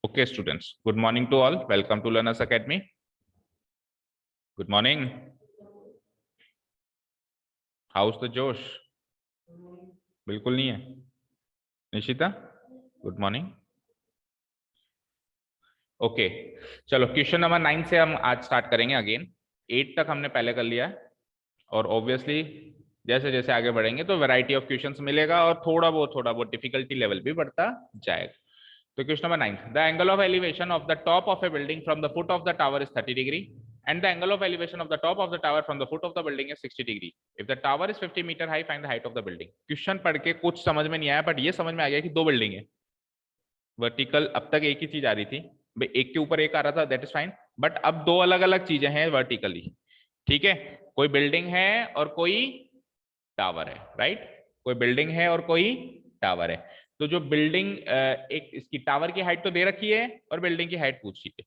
Okay, students. Good morning to all. Welcome to Learners Academy. Good morning. How's the Josh? बिल्कुल नहीं है. Nishita, good morning. Okay, चलो question number 9 से हम आज स्टार्ट करेंगे अगेन. 8 तक हमने पहले कर लिया है और ऑब्वियसली जैसे जैसे आगे बढ़ेंगे तो वैरायटी ऑफ क्वेश्चंस मिलेगा और थोड़ा बहुत डिफिकल्टी लेवल भी बढ़ता जाएगा. तो question number 9, the angle of elevation of the top of A building from the foot of the tower is 30 degree and the angle of elevation of the top of the tower from the foot of the building is 60 degree. If the tower is 50 meter high, find the height of the building. Question पढ़ के कुछ समझ में नहीं आया, but ये समझ में आ गया कि दो बिल्डिंग है वर्टिकल. अब तक एक ही चीज आ रही थी, एक के ऊपर एक आ रहा था, दैट इज फाइन. बट अब दो अलग अलग चीजें हैं वर्टिकली. ठीक है, कोई बिल्डिंग है और कोई टावर है, राइट. कोई बिल्डिंग है और कोई टावर है. तो जो बिल्डिंग एक इसकी टावर की हाइट तो दे रखी है और बिल्डिंग की हाइट पूछी है.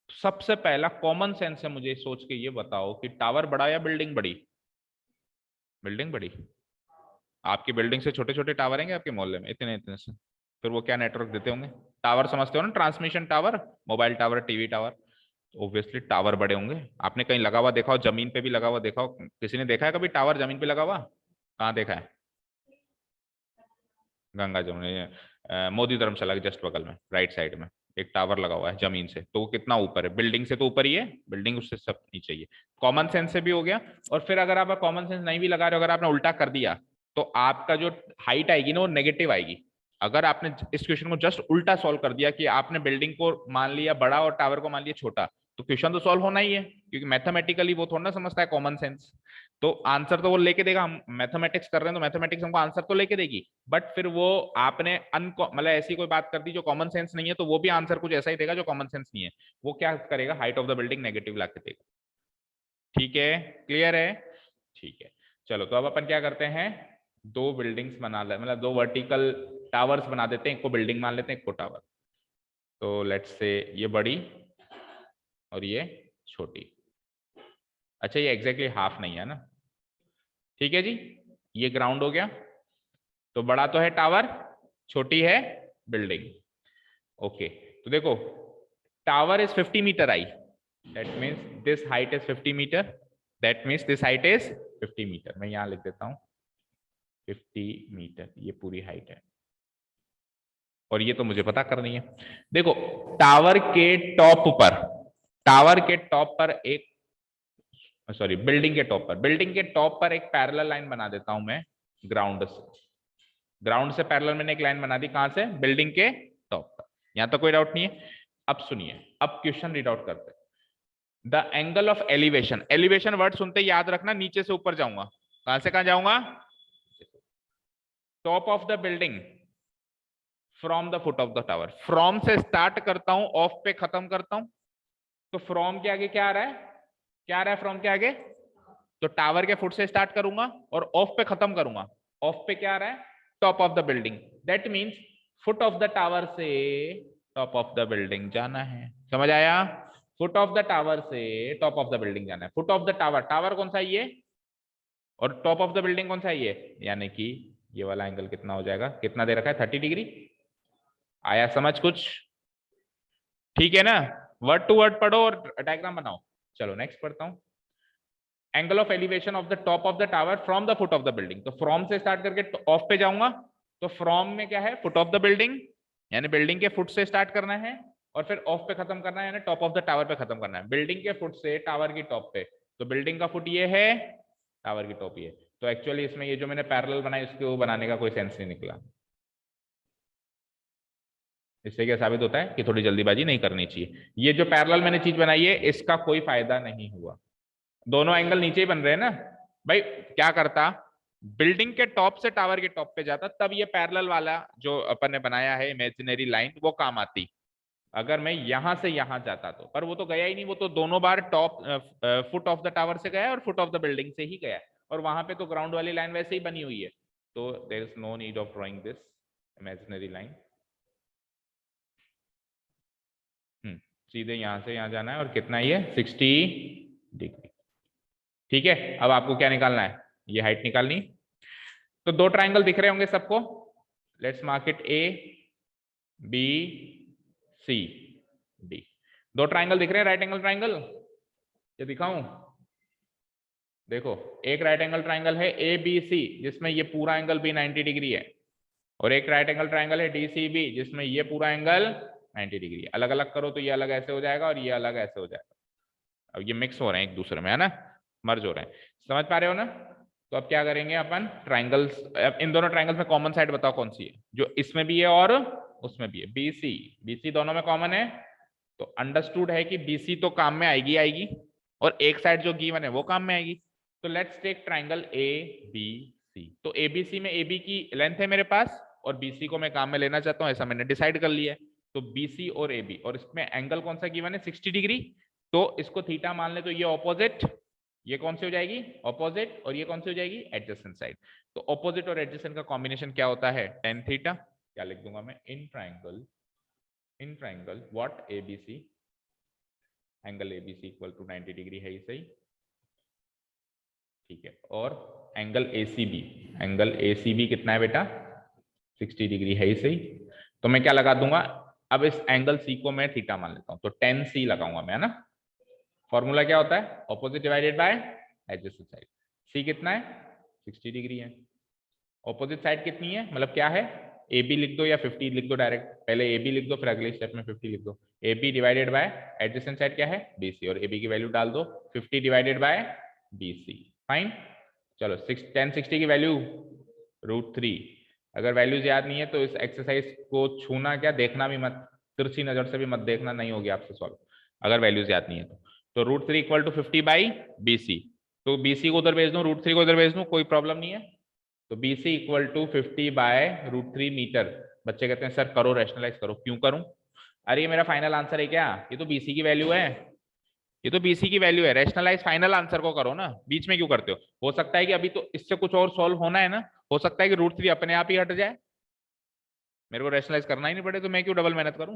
सबसे पहला कॉमन सेंस है, मुझे सोच के ये बताओ कि टावर बड़ा या बिल्डिंग बड़ी? बिल्डिंग बड़ी. आपकी बिल्डिंग से छोटे छोटे टावर हैं आपके मोहल्ले में? इतने इतने से. फिर वो क्या नेटवर्क देते होंगे? टावर समझते हो ना, transmission tower, mobile tower, TV tower. Obviously tower बड़े होंगे. आपने कहीं लगा हुआ देखा हो, जमीन पे भी लगा हुआ देखा हो? किसी ने देखा है कभी टावर जमीन पे लगा हुआ? कहाँ देखा है? गंगा जमुना, मोदी धर्मशाला के जस्ट बगल में राइट साइड में एक टावर लगा हुआ है जमीन से. तो वो कितना ऊपर है? बिल्डिंग से तो ऊपर ही है, बिल्डिंग उससे सब नीचे ही है. कॉमन सेंस से भी हो गया. और फिर अगर आप कॉमन सेंस नहीं भी लगा रहे हो, अगर आपने उल्टा कर दिया तो आपका जो हाइट आएगी ना वो नेगेटिव आएगी. अगर आपने इस क्वेश्चन को जस्ट उल्टा सॉल्व कर दिया कि आपने बिल्डिंग को मान लिया बड़ा और टावर को मान लिया छोटा, तो क्वेश्चन तो सॉल्व होना ही है, क्योंकि मैथमेटिकली वो थोड़ा ना समझता है कॉमन सेंस. तो आंसर तो वो लेके देगा. हम मैथमेटिक्स कर रहे हैं तो मैथमेटिक्स हमको आंसर तो लेके देगी, बट फिर वो आपने मतलब ऐसी कोई बात कर दी जो कॉमन सेंस नहीं है, तो वो भी आंसर कुछ ऐसा ही देगा जो कॉमन सेंस नहीं है. वो क्या करेगा? Height of the building negative लाके देगा. ठीक है, क्लियर है? ठीक है, चलो तो अब अपन क्या करते हैं, दो बिल्डिंग्स बना ले, मतलब दो वर्टिकल टावर्स बना देते हैं. एक को बिल्डिंग मान लेते हैं, एक को टावर. तो लेट्स से ये बड़ी और ये छोटी. अच्छा, ये एग्जैक्टली हाफ नहीं है ना. ठीक है जी, ये ग्राउंड हो गया. तो बड़ा तो है टावर, छोटी है बिल्डिंग. ओके, तो देखो tower is 50 metre high, that means this height is 50 metre, that means this height is 50 metre. मैं यहां लिख देता हूं 50 मीटर, ये पूरी हाइट है. और ये तो मुझे पता करनी है. देखो टावर के टॉप पर एक, सॉरी बिल्डिंग के टॉप पर एक पैरेलल लाइन बना देता हूं मैं ग्राउंड से पैरेलल मैंने एक लाइन बना दी. कहां से? बिल्डिंग के टॉप पर. यहां तो कोई डाउट नहीं है. अब सुनिए, अब क्वेश्चन रीड आउट करते हैं. The angle of elevation word सुनते ही याद रखना, नीचे से ऊपर जाऊंगा. कहां से कहां जाऊंगा? Top of the building from the foot of the tower. From से स्टार्ट करता हूं, ऑफ पे खत्म करता हूं. तो फ्रॉम के आगे क्या आ रहा है? फ्रॉम के आगे? तो टावर के फुट से स्टार्ट करूंगा और ऑफ पे खत्म करूंगा. ऑफ पे क्या आ रहा है? Top of the building. That means foot of the tower से टॉप ऑफ द बिल्डिंग जाना है. समझ आया? फुट ऑफ द टावर से टॉप ऑफ द बिल्डिंग जाना है. फुट ऑफ द टावर कौन सा है? ये. और टॉप ऑफ द बिल्डिंग कौन सा है? ये. यानी कि ये वाला एंगल कितना हो जाएगा? कितना दे रखा है? 30 डिग्री. आया समझ कुछ? ठीक है ना. वर्ड टू वर्ड पढ़ो और डायग्राम बनाओ. चलो नेक्स्ट पढ़ता हूं. Angle of elevation of the top of the tower from the foot of the building. तो फ्रॉम से स्टार्ट करके ऑफ पे जाऊंगा. तो फ्रॉम में क्या है? फुट ऑफ द बिल्डिंग, यानी बिल्डिंग के फुट से स्टार्ट करना है और फिर ऑफ पे खत्म करना है, यानी टॉप ऑफ द टावर पे खत्म करना है. बिल्डिंग के फुट से टावर की टॉप पे. तो बिल्डिंग का फुट ये है, टावर की टॉप ये. तो एक्चुअली इसमें ये जो मैंने पैरेलल बनाई उसको बनाने का कोई सेंस नहीं निकला. इससे क्या साबित होता है कि थोड़ी जल्दीबाजी नहीं करनी चाहिए. ये जो पैरेलल मैंने चीज बनाई है इसका कोई फायदा नहीं हुआ. दोनों एंगल नीचे ही बन रहे हैं ना भाई. क्या करता? बिल्डिंग के टॉप से टावर के टॉप पे जाता, तब ये पैरेलल वाला जो अपन ने बनाया है इमेजिनरी लाइन वो काम आती. अगर मैं यहां से यहां जाता तो, पर वो तो गया ही नहीं. वो तो दोनों बार top foot of the tower से गया और फुट ऑफ द बिल्डिंग से ही गया. और वहां पे तो ग्राउंड वाली लाइन वैसे ही बनी हुई है. तो there is no need of drawing this imaginary line. सीधे यहां से यहां जाना है. और कितना ये 60 डिग्री. ठीक है, अब आपको क्या निकालना है? ये हाइट निकालनी. तो दो ट्राइंगल दिख रहे होंगे सबको. Let's mark it A B C. D. दो ट्राइंगल दिख रहे हैं, राइट एंगल ट्राइंगल, ये दिखाऊं? देखो, एक राइट एंगल ट्राइंगल है ए बी सी जिसमें ये पूरा एंगल भी 90 डिग्री है, और एक राइट एंगल ट्राइंगल है डी सी बी जिसमें ये पूरा एंगल 90 डिग्री है। अलग अलग करो तो ये अलग ऐसे हो जाएगा और ये अलग ऐसे हो जाएगा। अब ये मिक्स हो रहे हैं एक दूसरे में, है ना, मर्ज हो रहे हैं, समझ पा रहे हो ना? तो अब क्या करेंगे अपन, ट्राइंगल्स, इन दोनों ट्राइंगल्स में कॉमन साइड बताओ कौन सी है, जो इसमें भी है और उसमें भी है, बीसी। बीसी दोनों में कॉमन है, तो अंडरस्टूड है कि बीसी तो काम में आएगी आएगी, और एक साइड जो गिवन है वो काम में आएगी। तो let's take triangle A B C. तो एबीसी में एबी की लेंथ है मेरे पास, और बीसी को मैं काम में लेना चाहता हूं, ऐसा मैंने डिसाइड कर लिया है। तो बीसी और एबी, और इसमें एंगल कौन सा गिवन है, 60 डिग्री। तो इसको थीटा मान ले, तो ये ऑपोजिट, ये कौन सी हो जाएगी, ऑपोजिट, और ये कौन सी हो जाएगी, एडजेसेंट साइड। तो ऑपोजिट और एडजेसेंट का कॉम्बिनेशन क्या होता है, टेन थीटा। क्या लिख दूंगा मैं, in triangle what ABC, angle ABC equal to 90 degree है ही सही, ठीक है। और एंगल एसीबी, एंगल एसीबी कितना है बेटा, 60 डिग्री है ही सही। तो मैं क्या लगा दूंगा, अब इस एंगल सी को मैं थीटा मान लेता हूं, तो 10 सी लगाऊंगा मैं, है ना। फॉर्मूला क्या होता है, opposite divided by adjacent side. See कितना है, 60 डिग्री है। ऑपोजिट साइड कितनी है, मतलब क्या है, ए बी लिख दो या 50 लिख दो डायरेक्ट, पहले ए बी लिख दो फिर अगले स्टेप में 50 लिख दो। A B divided by adjacent side क्या है, बी सी, और ए बी की वैल्यू डाल दो, 50 divided by B C, fine. चलो 1060 की वैल्यू √3। अगर वैल्यूज याद नहीं है तो इस एक्सरसाइज को छूना क्या, देखना भी मत, तिरछी नजर से भी मत देखना, नहीं होगी आपसे सॉल्व अगर वैल्यूज याद नहीं है तो √3 equal to 50 by B C. तो बी सी को उधर भेज दूं, √3 को उधर भेज दूं, कोई प्रॉब्लम नहीं है। तो B C equal to 50 by √3 metre. बच्चे कहते हैं सर करो, रैशनलाइज करो। क्यों करूं, अरे ये मेरा फाइनल आंसर है क्या, ये तो बीसी की वैल्यू है, ये तो बीसी की वैल्यू है, रैशनलाइज फाइनल आंसर को करो ना, बीच में क्यों करते हो सकता है कि अभी तो इससे कुछ और सॉल्व होना है ना, हो सकता है कि √3 अपने आप ही हट जाए, मेरे को रैशनलाइज करना ही नहीं पड़े, तो मैं क्यों डबल मेहनत करूं।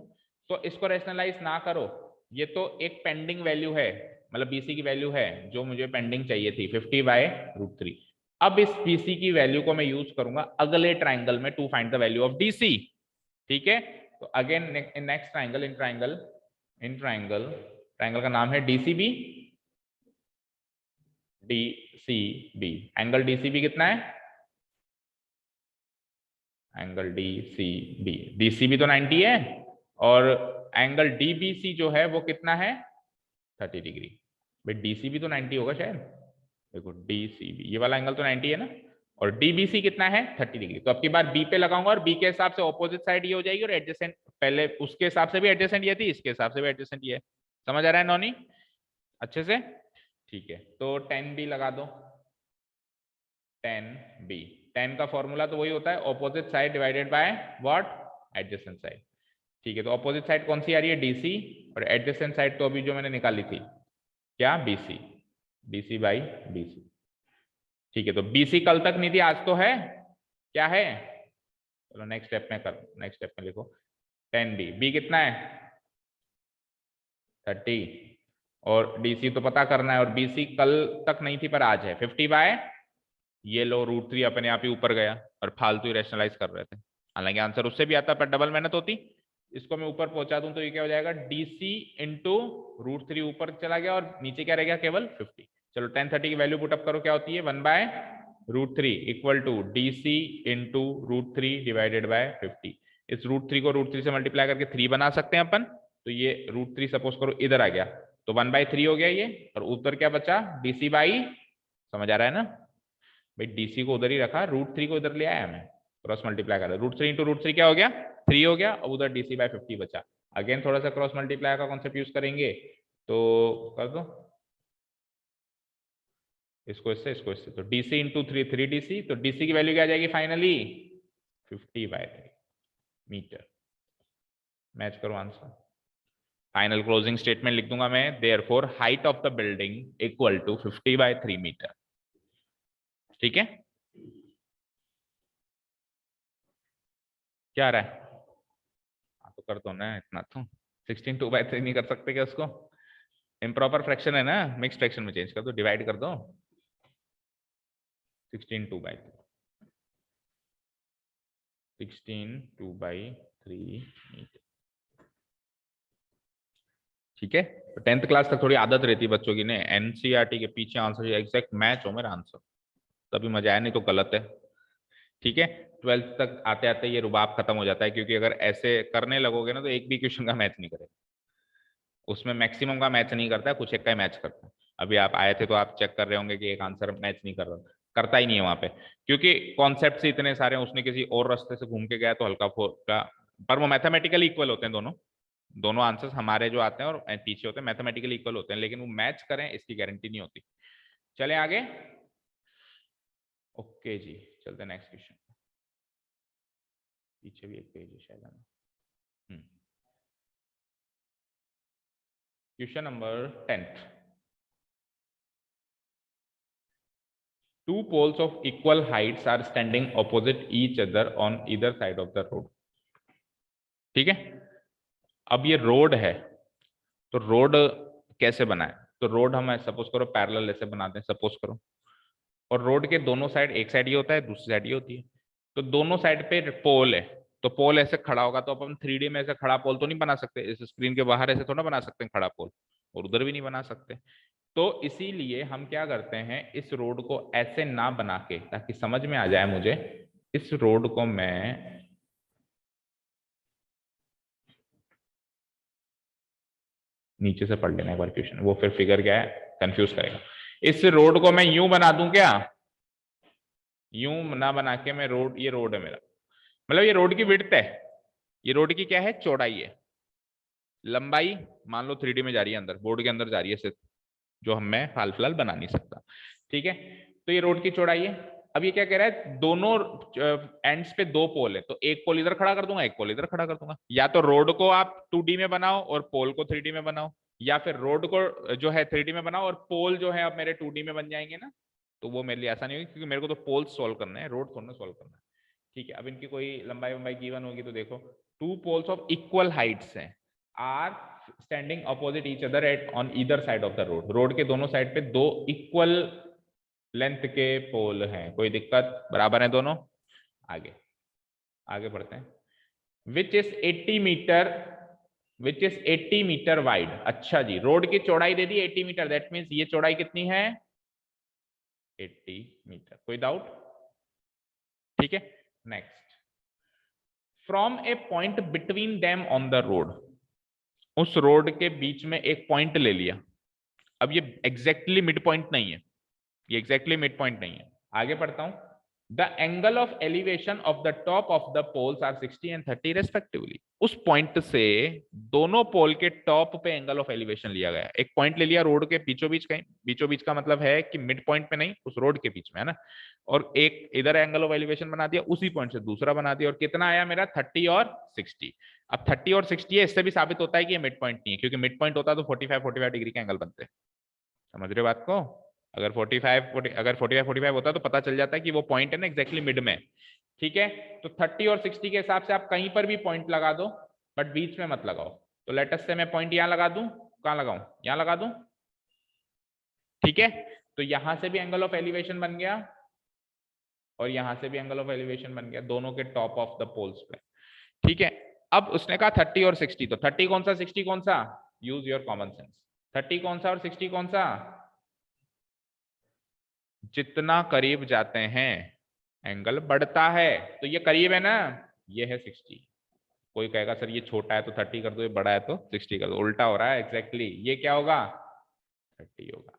तो इसको रैशनलाइज ना करो, ये तो एक पेंडिंग वैल्यू है, मतलब बीसी की वैल्यू है जो मुझे पेंडिंग चाहिए थी, 50 बाय √3। अब इस बीसी की वैल्यू को मैं यूज करूंगा अगले ट्राइंगल में to find the value of DC, ठीक है। तो again in next triangle, in triangle का नाम है डीसीबी, डीसीबी, एंगल डीसीबी कितना है, एंगल डीसीबी, डीसीबी तो 90 है, और एंगल डीबीसी जो है वो कितना है, 30 डिग्री। भाई डीसीबी तो 90 होगा शायद, देखो डीसीबी ये वाला एंगल तो 90 है ना, और डीबीसी कितना है, 30 डिग्री। तो अब की बार बी पे लगाऊंगा, और बी के हिसाब से ऑपोजिट साइड ये हो जाएगी, और एडजेसेंट पहले उसके हिसाब से भी एडजेसेंट ये थी, इसके हिसाब से भी एडजेसेंट ये है। समझ आ रहा है नॉनी अच्छे से, ठीक है। तो 10 बी लगा दो, 10 बी, 10 का फॉर्मूला तो वही होता है, opposite side divided by what, adjacent side, ठीक है। तो ऑपोजिट साइड कौन सी आ रही है, डीसी, और एडजेसेंट साइड तो अभी जो मैंने निकाली थी क्या, बीसी, डीसी बाई बीसी, ठीक है। तो बीसी कल तक नहीं थी, आज तो है, क्या है, चलो नेक्स्ट स्टेप में कर, नेक्स्ट स्टेप में लिखो 10 बी, बी कितना है 30, और डीसी तो पता करना है, और बीसी कल तक नहीं थी पर आज है 50 बाय, ये लो √3 अपने आप ही ऊपर गया, और फालतू ही रैशनलाइज कर रहे थे, हालांकि आंसर उससे भी आता पर डबल मेहनत होती। इसको मैं ऊपर पहुंचा दूं तो ये क्या हो जाएगा, डीसी इंटू √3 ऊपर चला गया, और नीचे क्या रह गया, केवल 50। चलो 1030 की वैल्यू पुटअप करो, क्या होती है, 1/√3 equal to DC into √3 divided by 50। इस √3 को √3 से मल्टीप्लाई करके 3 बना सकते हैं अपन, तो ये √3 सपोज करो इधर आ गया, तो 1/3 हो गया ये, और ऊपर क्या बचा, डीसी बाई, समझ आ रहा है ना भाई, डीसी को उधर ही रखा, √3 को इधर ले आया मैं, क्रॉस मल्टीप्लाई कर, √3 इंटू √3 क्या हो गया, 3 हो गया, अब उधर डीसी बाय 50 बचा। अगेन थोड़ा सा क्रॉस मल्टीप्लाई का कॉन्सेप्ट यूज करेंगे, तो कर दो इसको इससे, इसको इससे, तो डीसी इंटू 3 डीसी, तो डीसी की वैल्यू क्या आ जाएगी फाइनली, 50/3 मीटर। मैच करो आंसर, फाइनल क्लोजिंग स्टेटमेंट लिख दूंगा मैं, therefore height of the building equal to 50/3 metre, ठीक है। क्या आ रहा है, हाँ तो कर दो ना इतना, तो 16 2/3 नहीं कर सकते क्या उसको, इम्प्रॉपर फ्रैक्शन है ना, मिक्स फ्रैक्शन में चेंज कर दो, डिवाइड कर दो, 16 2/3 मीटर। ठीक है, तो 10th क्लास तक थोड़ी आदत रहती है बच्चों की ने एनसीईआरटी के पीछे आंसर एग्जैक्ट मैच हो मेरा आंसर, तभी मजा आया, नहीं तो गलत है। ठीक है, 12th तक आते आते ये रुबाब खत्म हो जाता है, क्योंकि अगर ऐसे करने लगोगे ना तो एक भी क्वेश्चन का मैच नहीं करेगा, उसमें मैक्सिमम का मैच नहीं करता है, कुछ एक का ही मैच करता है। अभी आप आए थे तो आप चेक कर रहे होंगे कि एक आंसर मैच नहीं कर रहा, करता ही नहीं है वहां पे, क्योंकि कॉन्सेप्ट से इतने सारे, उसने किसी और रास्ते से घूम के गया तो हल्का फुल्का, पर वो मैथमेटिकली इक्वल होते हैं दोनों, दोनों आंसर्स हमारे जो आते हैं और पीछे होते हैं मैथमेटिकली इक्वल होते हैं, लेकिन वो मैच करें इसकी गारंटी नहीं होती। चले आगे। ओके जी, चलते नेक्स्ट क्वेश्चन, पीछे भी एक पेज है शायद हमें। Question number 10th, two poles of equal heights are standing opposite each other on either side of the road। ठीक है, अब ये रोड है, तो रोड कैसे बनाए, तो रोड हम सपोज करो पैरेलल ऐसे बनाते हैं सपोज करो, और रोड के दोनों साइड, एक साइड ये होता है दूसरी साइड ये होती है, तो दोनों साइड पे पोल है, तो पोल ऐसे खड़ा होगा, तो अपन 3D में ऐसे खड़ा पोल तो नहीं बना सकते, इस स्क्रीन के बाहर ऐसे थोड़ा बना सकते हैं खड़ा पोल, और उधर भी नहीं बना सकते, तो इसीलिए हम क्या करते हैं, इस रोड को ऐसे ना बना के, ताकि समझ में आ जाए मुझे, इस रोड को मैं नीचे से पढ़ लेना एक बार क्वेश्चन, वो फिर फिगर क्या है कंफ्यूज करेगा। इस रोड को मैं यूं बना दूं क्या, यूं ना बना के मैं रोड, ये रोड है मेरा, मतलब ये रोड की विड्थ है, ये रोड की क्या है चौड़ाई है, लंबाई मान लो 3D में जा रही है, अंदर बोर्ड के अंदर जा रही है सिर्फ, जो हम मैं हाल फिलहाल बना नहीं सकता। ठीक है, तो ये रोड की चौड़ाई है। अब ये क्या कह रहा है, दोनों एंड्स पे दो पोल है, तो एक पोल इधर खड़ा कर दूंगा, एक पोल इधर खड़ा कर दूंगा, या तो रोड को आप 2D में बनाओ और पोल को 3D में बनाओ, या फिर रोड को जो है 3D में बनाओ और पोल जो है अब मेरे 2D में बन जाएंगे ना, तो वो मेरे लिए आसानी होगी, क्योंकि मेरे को तो पोल सोल्व करना है, रोड थोड़ा सोल्व करना है। ठीक है, अब इनकी कोई लंबाई वंबाई गिवन होगी तो देखो, two poles of equal heights हैं, are standing opposite each other at on either side of the road, road के दोनों साइड पे दो इक्वल लेंथ के पोल हैं, कोई दिक्कत, बराबर है दोनों। आगे आगे बढ़ते हैं। Which is 80 metre, which is 80 metre wide. अच्छा जी, रोड की चौड़ाई दे दी 80 मीटर, दैट मीन्स ये चौड़ाई कितनी है 80 मीटर, कोई डाउट। ठीक है, next, from A point between them on the road, उस रोड के बीच में एक पॉइंट ले लिया, अब ये एग्जैक्टली मिड पॉइंट नहीं है, ये एग्जैक्टली मिड पॉइंट नहीं है, आगे पढ़ता हूं। The angle of elevation of the top of the poles are 60 and 30 respectively, उस पॉइंट से दोनों पोल के टॉप पे एंगल ऑफ एलिवेशन लिया गया, एक पॉइंट ले लिया रोड के बीचों बीच, कहीं बीचों बीच का मतलब है कि मिड पॉइंट पे नहीं, उस रोड के बीच में है ना, और एक इधर एंगल ऑफ एलिवेशन बना दिया, उसी पॉइंट से दूसरा बना दिया, और कितना आया मेरा 30 और 60। अब 30 और 60 है, इससे भी साबित होता है कि ये मिड पॉइंट नहीं है, क्योंकि मिड पॉइंट होता तो 45 डिग्री के एंगल बनते, समझ रहे हो बात को, अगर 45 होता तो पता चल जाता है कि वो पॉइंट है ना एग्जैक्टली मिड में। ठीक है, तो 30 और 60 के हिसाब से आप कहीं पर भी पॉइंट लगा दो, बट बीच में मत लगाओ, तो लेटस से मैं पॉइंट यहां लगा दूं, कहां लगाऊं, यहां लगा दूं। ठीक है, तो यहां से भी एंगल ऑफ एलिवेशन बन गया और यहां से भी एंगल ऑफ एलिवेशन बन गया, दोनों के टॉप ऑफ द पोल्स पे। ठीक है, अब उसने कहा 30 और 60, तो 30 कौन सा 60 कौन सा, यूज योर कॉमन सेंस, 30 कौन सा और 60 कौन सा, जितना करीब जाते हैं एंगल बढ़ता है, तो ये करीब है ना, ये है 60, कोई कहेगा सर ये छोटा है तो 30 कर दो, ये बड़ा है तो 60 कर दो, उल्टा हो रहा है एग्जैक्टली, ये क्या होगा 30 होगा।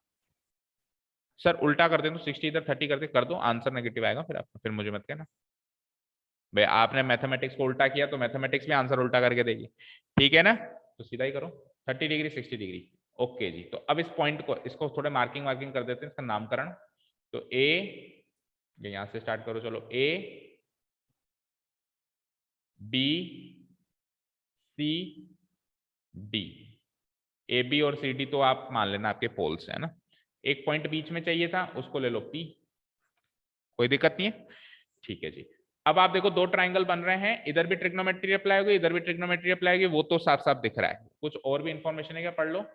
सर उल्टा कर दे तो 60 इधर 30 कर दो, आंसर नेगेटिव आएगा फिर आपका, फिर मुझे मत कहना भाई आपने मैथमेटिक्स को उल्टा किया, तो मैथमेटिक्स में आंसर उल्टा करके देगी, ठीक है ना, तो सीधा ही करो 30 डिग्री 60 डिग्री। ओके जी, तो अब इस पॉइंट को, इसको थोड़े मार्किंग वार्किंग कर देते हैं, इसका नामकरण, तो ए, यहां से स्टार्ट करो, चलो A B C D, A B और सी डी तो आप मान लेना आपके पोल्स है ना, एक पॉइंट बीच में चाहिए था, उसको ले लो पी, कोई दिक्कत नहीं है। ठीक है जी, अब आप देखो दो ट्राइंगल बन रहे हैं, इधर भी ट्रिग्नोमेट्री अप्लाई होगी, इधर भी ट्रिग्नोमेट्री अप्लाई होगी, वो तो साफ साफ दिख रहा है, कुछ और भी इंफॉर्मेशन है क्या, पढ़ लो।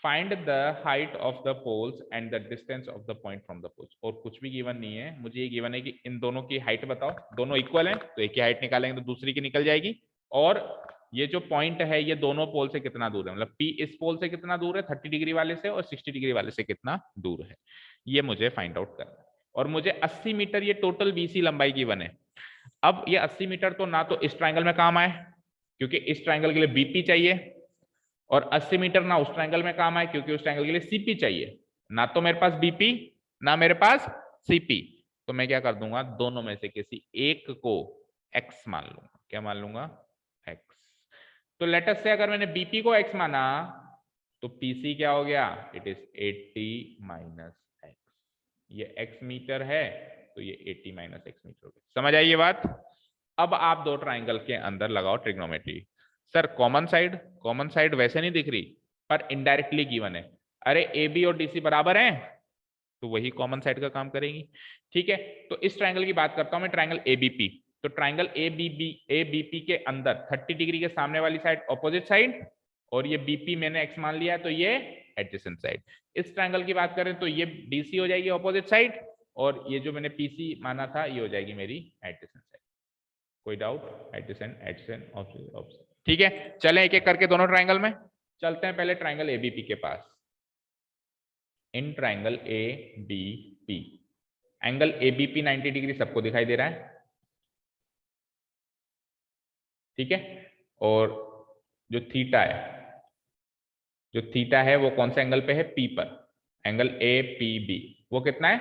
Find the height of the poles and the distance of the point from the poles, और कुछ भी गिवन नहीं है, मुझे ये गिवन है कि इन दोनों की हाइट बताओ, दोनों इक्वल हैं तो एक की हाइट निकालेंगे तो दूसरी की निकल जाएगी, और ये जो पॉइंट है ये दोनों पोल से कितना दूर है, मतलब P इस पोल से कितना दूर है 30 डिग्री वाले से और 60 डिग्री वाले से कितना दूर है, ये मुझे फाइंड आउट करना है। और मुझे 80 मीटर ये टोटल BC लंबाई की बने। अब ये 80 मीटर तो ना तो इस ट्राइंगल में काम आए क्योंकि इस ट्राइंगल के लिए BP चाहिए, और 80 मीटर ना उस ट्राइंगल में काम आए क्योंकि उस ट्राइंगल के लिए CP चाहिए। ना तो मेरे पास BP ना मेरे पास CP, तो मैं क्या कर दूंगा, दोनों में से किसी एक को X मान लूंगा। क्या मान लूंगा? X। तो लेट अस से अगर मैंने BP को X माना तो PC क्या हो गया, इट इज 80 माइनस X। ये X मीटर है तो ये 80 माइनस X मीटर हो गया। समझ आई ये बात? अब आप दो ट्राइंगल के अंदर लगाओ ट्रिग्नोमेट्री। सर कॉमन साइड वैसे नहीं दिख रही पर इनडायरेक्टली गिवन है। अरे AB और DC बराबर हैं तो वही कॉमन साइड का काम करेगी। ठीक है, तो इस ट्राइंगल की बात करता हूं मैं, ट्राइंगल ABP। तो ट्राइंगल ABP के अंदर 30 डिग्री के सामने वाली साइड ऑपोजिट साइड, और ये BP मैंने X मान लिया है तो ये एडजेसेंट साइड। इस ट्राइंगल की बात करें तो ये DC हो जाएगी ऑपोजिट साइड, और ये जो मैंने PC माना था ये हो जाएगी मेरी एडजेसेंट साइड। कोई डाउट? Adjacent adjacent opposite. ठीक है, चलें एक एक करके दोनों ट्राइंगल में चलते हैं। पहले ट्राइंगल ABP के पास। In triangle ABP, angle ABP 90 degree सबको दिखाई दे रहा है, ठीक है। और जो थीटा है वो कौन से एंगल पे है? P पर, एंगल APB, वो कितना है?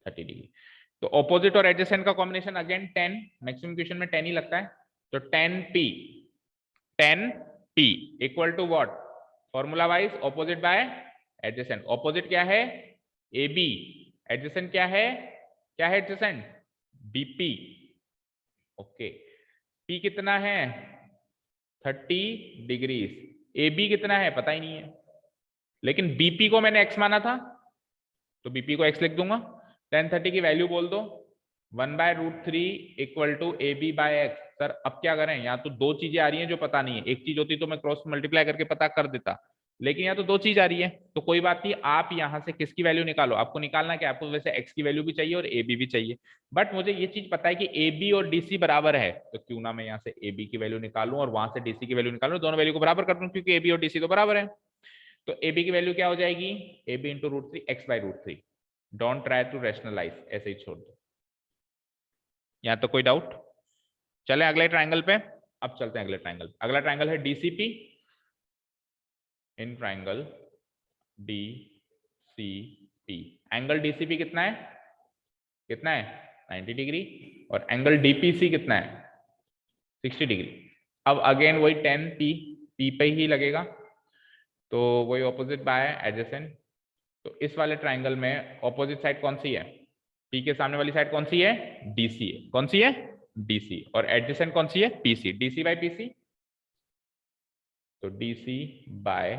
30 डिग्री। तो ऑपोजिट और एडजेसेंट का कॉम्बिनेशन अगेन 10, मैक्सिमम क्वेश्चन में 10 ही लगता है। तो 10P equal to what? Formula wise opposite by adjacent. Opposite क्या है? AB, एडजेसेंट क्या है? एडजेसेंट? BP। ओके, P कितना है? 30 डिग्री। AB कितना है पता ही नहीं है, लेकिन BP को मैंने X माना था तो BP को X लिख दूंगा। tan 30 की वैल्यू बोल दो, 1/√3 equal to AB by X। Sir अब क्या करें, यहाँ तो दो चीजें आ रही हैं जो पता नहीं है। एक चीज होती तो मैं क्रॉस मल्टीप्लाई करके पता कर देता, लेकिन यहाँ तो दो चीज आ रही है। तो कोई बात नहीं, आप यहाँ से किसकी वैल्यू निकालो, आपको निकालना क्या, आपको वैसे X की वैल्यू भी चाहिए और AB भी चाहिए, बट मुझे ये चीज पता है कि AB और DC बराबर है, तो क्यों ना मैं यहाँ से AB की वैल्यू निकालूं और वहां से DC की वैल्यू निकालूं, दोनों वैल्यू को बराबर कर दूं क्योंकि AB और DC तो बराबर है। तो AB की वैल्यू क्या हो जाएगी? AB into √3 X/√3। Don't try to rationalise, ऐसे ही छोड़ दो। यहाँ तो कोई डाउट? चले अगले ट्राइंगल पे। अब चलते हैं अगले ट्राइंगल। अगला ट्राइंगल है DCP। In triangle DCP, angle DCP कितना है? 90 डिग्री। और एंगल DPC कितना है? 60 डिग्री। अब अगेन वही 10P, P पे ही लगेगा, तो वही ऑपोजिट बाय एडजेसेंट। तो इस वाले ट्राइंगल में ऑपोजिट साइड कौन सी है? P के सामने वाली साइड कौन सी है? DC है। कौन सी है? DC। और एडजेसेंट कौन सी है? PC। DC बाय PC, तो DC by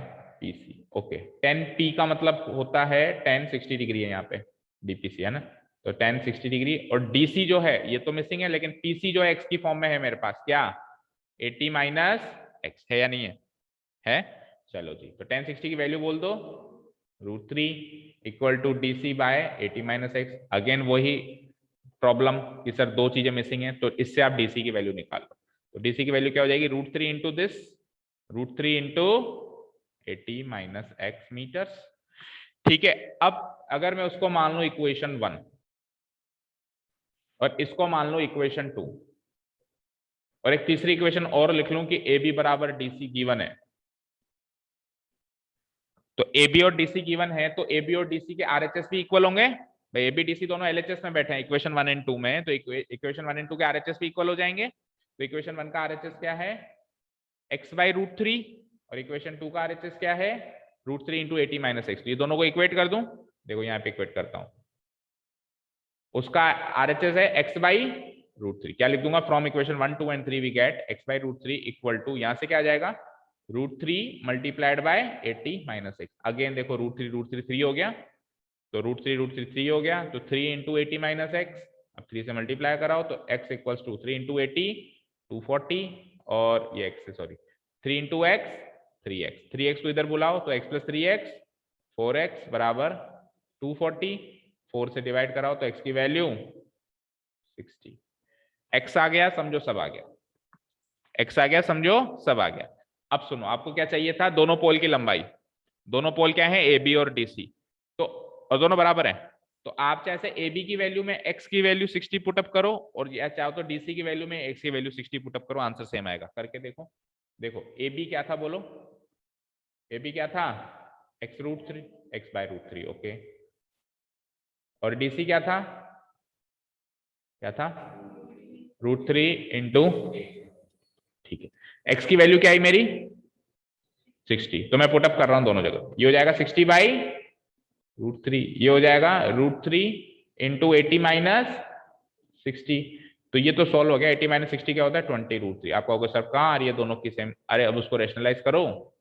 PC। Okay, 10P का मतलब होता है 10 60 डिग्री है यहाँ पे, DPC है ना, तो 10 60 डिग्री। और DC जो है ये तो मिसिंग है, लेकिन PC जो है X की फॉर्म में है मेरे पास, क्या 80 माइनस X है या नहीं है? है। चलो जी, तो 10 60 की वैल्यू बोल दो, √3 equal to DC by 80 minus X। Again वही प्रॉब्लम कि सर दो चीजें मिसिंग है, तो इससे आप DC की वैल्यू निकालो। तो DC की वैल्यू क्या हो जाएगी? √3 into this, √3 into 80 minus X metres. ठीक है, अब अगर मैं उसको मान लू इक्वेशन 1 और इसको मान लो इक्वेशन 2, और एक तीसरी इक्वेशन और लिख लूं कि AB बराबर DC गिवन है, तो AB और DC गिवन है, तो AB और DC के RHS भी इक्वल होंगे। भाई AB DC दोनों LHS में बैठे हैं इक्वेशन 1 एंड 2 में, तो इक्वेशन 1 एंड 2 के RHS भी इक्वल हो जाएंगे। तो इक्वेशन 1 का RHS क्या है? X/√3, और इक्वेशन 2 का RHS क्या है? √3 इंटू 80 माइनस X। ये दोनों को इक्वेट कर दूं, देखो यहाँ पे इक्वेट करता हूं, उसका RHS है X/√3। क्या लिख दूंगा? From equation 1 2 and 3 we get X/√3 equal to, यहां से क्या आ जाएगा? √3 multiplied by 80 minus X। Again देखो √3 3 हो गया, तो √3 3 हो गया, तो 3 इंटू 80 माइनस X। अब 3 से मल्टीप्लाई कराओ तो X इक्वल्स टू 3 इंटू 80 240, और ये X sorry 3 into X 3X। 3X को इधर बुलाओ तो X प्लस 3X 4X बराबर 240। 4 से डिवाइड कराओ तो X की वैल्यू 60। X आ गया, समझो सब आ गया। एक्स आ गया, समझो सब आ गया। अब सुनो, आपको क्या चाहिए था, दोनों पोल की लंबाई। दोनों पोल क्या है, ए बी और डी सी, तो और दोनों बराबर है। तो आप चाहे से ए बी की वैल्यू में एक्स की वैल्यू 60 पुटअप करो, और या चाहो तो डीसी की वैल्यू में एक्स की वैल्यू 60 पुटअप करो, आंसर सेम आएगा। करके देखो। देखो ए बी क्या था, बोलो ए बी क्या था, x√3, x/√3, ओके। और डीसी क्या था, क्या था, √3 इंटू, ठीक है। एक्स की वैल्यू क्या आई मेरी, 60, तो मैं पुटअप कर रहा हूं दोनों जगह। ये हो जाएगा 60/√3, ये हो जाएगा √3 इंटू 80 - 60। तो ये तो सॉल्व हो गया। 80 - 60 क्या होता है, 20√3। आपको होगा सर कहाँ आ रही है दोनों की सेम, अरे अब उसको रेशनलाइज करो।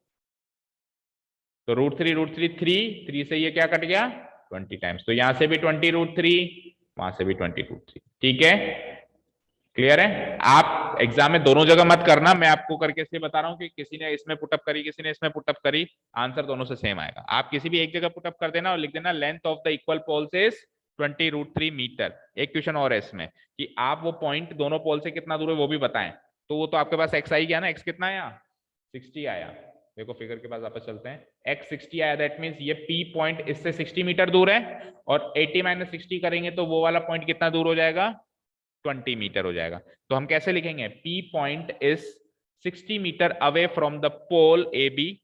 तो √3 3 से ये क्या कट गया, 20 टाइम्स, तो यहां से भी 20√3, वहां से भी 20√3। ठीक है, क्लियर है। आप एग्जाम में दोनों जगह मत करना, मैं आपको करके इसलिए बता रहा हूँ कि किसी ने इसमें पुटअप करी, किसी ने इसमें पुटअप करी, आंसर दोनों से सेम आएगा। आप किसी भी एक जगह पुटअप कर देना और लिख देना length of the equal poles is 20√3 metre. एक क्वेश्चन और है इसमें कि आप वो पॉइंट दोनों पोल से कितना दूर है वो भी बताएं। तो वो तो आपके पास एक्स आई गया ना, एक्स कितना आया, 60 आया। देखो फिगर के पास वापस चलते हैं, एक्स 60 आया, दैट मीन्स ये पी पॉइंट इससे 60 मीटर दूर है, और 80 - 60 करेंगे तो वो वाला पॉइंट कितना दूर हो जाएगा, 20 मीटर हो जाएगा। तो हम कैसे लिखेंगे, P point is 60 metre away from the pole A B,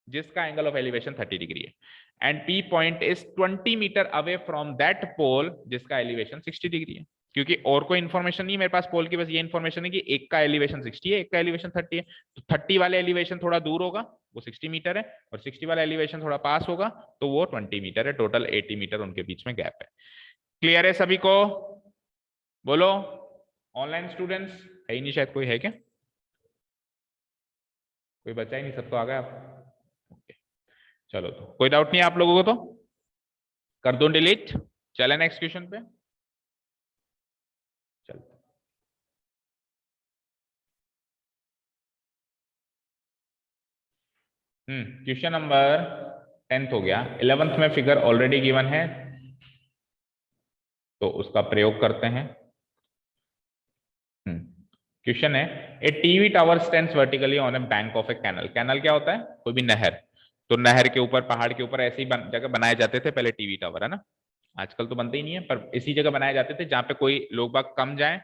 जिसका एंगल ऑफ एलिवेशन 30 डिग्री है, and P point is 20 metre away from that pole जिसका एलिवेशन 60 डिग्री है। क्योंकि और कोई इन्फॉर्मेशन नहीं है मेरे पास पोल की, बस ये इन्फॉर्मेशन है कि एक का एलिवेशन 60 है, एक का एलिवेशन 30 है। तो 30 वाले एलिवेशन थोड़ा दूर होगा, वो 60 मीटर है, और 60 वाला एलिवेशन थोड़ा पास होगा, तो वो 20 मीटर है। टोटल 80 मीटर उनके बीच में गैप है। क्लियर है सभी को, बोलो। ऑनलाइन स्टूडेंट्स है ही नहीं शायद, कोई है क्या, कोई बचा ही नहीं, सब तो आ गए आप। ओके, चलो तो कोई डाउट नहीं है आप लोगों को, तो कर दो डिलीट। चले नेक्स्ट क्वेश्चन पे, चलते। क्वेश्चन नंबर 10th हो गया। 11th में फिगर ऑलरेडी गिवन है, तो उसका प्रयोग करते हैं। क्वेश्चन है, a TV tower stands vertically on a bank of a canal. Canal क्या होता है, कोई भी नहर। तो नहर के ऊपर, पहाड़ के ऊपर ऐसी जगह बनाए जाते थे पहले टीवी टावर, है ना। आजकल तो बनते ही नहीं है, पर इसी जगह बनाए जाते थे जहां पे कोई लोग बाग कम जाए,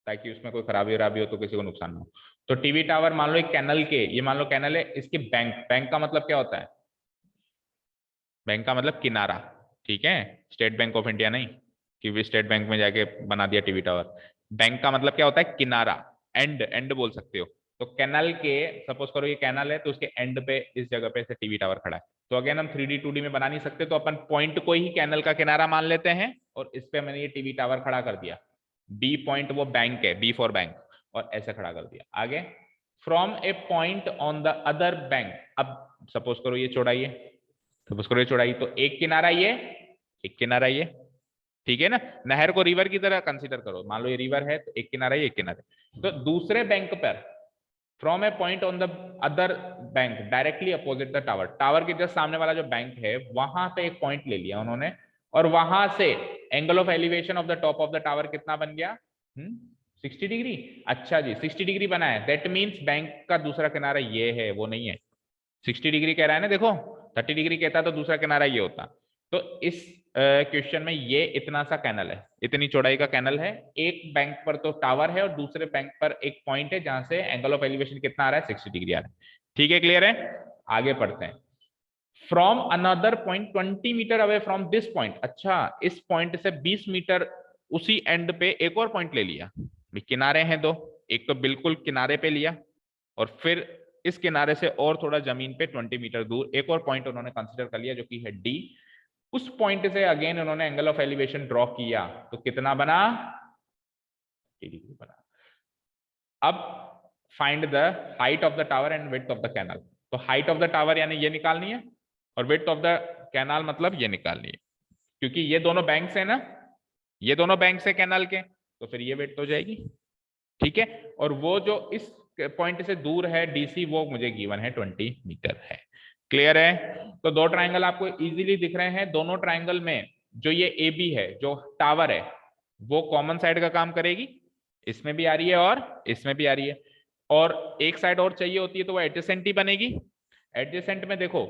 ताकि उसमें कोई खराबी वराबी हो तो किसी को नुकसान ना हो। तो टीवी टावर मान लो एक कैनल के, ये मान लो कैनल है, इसके बैंक, बैंक का मतलब क्या होता है, बैंक का मतलब किनारा। ठीक है, स्टेट बैंक ऑफ इंडिया नहीं कि भी स्टेट बैंक में जाके बना दिया टीवी टावर। बैंक का मतलब क्या होता है, किनारा, एंड, एंड बोल सकते हो। तो कैनल के, सपोज करो ये कैनल है, तो उसके एंड पे इस जगह पे से टीवी टावर खड़ा है। तो अगेन हम 3D 2D में बना नहीं सकते, तो अपन पॉइंट को ही कैनल का किनारा मान लेते हैं, और इस पे मैंने ये टीवी टावर खड़ा कर दिया। बी पॉइंट वो बैंक है, बी फॉर बैंक, और ऐसे खड़ा कर दिया। आगे, from A point on the other bank. अब सपोज करो ये चौड़ाई है, सपोज करो ये चौड़ाई, तो एक किनारा ये, एक किनारा ये, ठीक है ना। नहर को रिवर की तरह कंसीडर करो, मान लो ये रिवर है, तो एक किनारा ये, एक किनारा। तो दूसरे बैंक पर, from A point on the other bank directly opposite the tower, tower के जस्ट सामने वाला जो बैंक है वहां पे एक पॉइंट ले लिया उन्होंने, और वहां से angle of elevation of the top of the tower कितना बन गया, 60 डिग्री। अच्छा जी, 60 डिग्री बना है, दैट मीन्स बैंक का दूसरा किनारा ये है, वो नहीं है। 60 डिग्री कह रहा है ना, देखो 30 डिग्री कहता तो दूसरा किनारा ये होता। तो इस क्वेश्चन में ये इतना सा कैनल है, इतनी चौड़ाई का कैनल है, एक बैंक पर तो टावर है और दूसरे बैंक पर एक पॉइंट है जहां से एंगल ऑफ एलिवेशन कितना आ रहा है, 60 डिग्री आ रहा है। ठीक है, क्लियर है। आगे पढ़ते हैं। From another point 20 metre away from this point. अच्छा, इस पॉइंट से 20 मीटर उसी एंड पे एक और पॉइंट ले लिया। किनारे हैं दो, एक तो बिल्कुल किनारे पे लिया, और फिर इस किनारे से और थोड़ा जमीन पे 20 मीटर दूर एक और पॉइंट उन्होंने कंसीडर कर लिया, जो कि है डी। उस पॉइंट से अगेन उन्होंने एंगल ऑफ एलिवेशन ड्रॉ किया, तो कितना बना, 80 डिग्री बना। अब find the height of the tower and width of the canal. तो हाइट ऑफ द टावर यानी ये निकालनी है, और विड्थ ऑफ द कैनाल मतलब ये निकालनी है, क्योंकि ये दोनों बैंक्स है ना, ये दोनों बैंक्स है कैनाल के, तो फिर ये विड्थ हो जाएगी। ठीक है, और वो जो इस पॉइंट से दूर है डीसी, वो मुझे गिवन है 20 मीटर है। क्लियर है। तो दो ट्राइंगल आपको इजीली दिख रहे हैं, दोनों ट्राइंगल में जो ये ए बी है, जो टावर है, वो कॉमन साइड का काम करेगी, इसमें भी आ रही है और इसमें भी आ रही है। और एक साइड और चाहिए होती है तो वो एडजेसेंट ही बनेगी। एडजेसेंट में देखो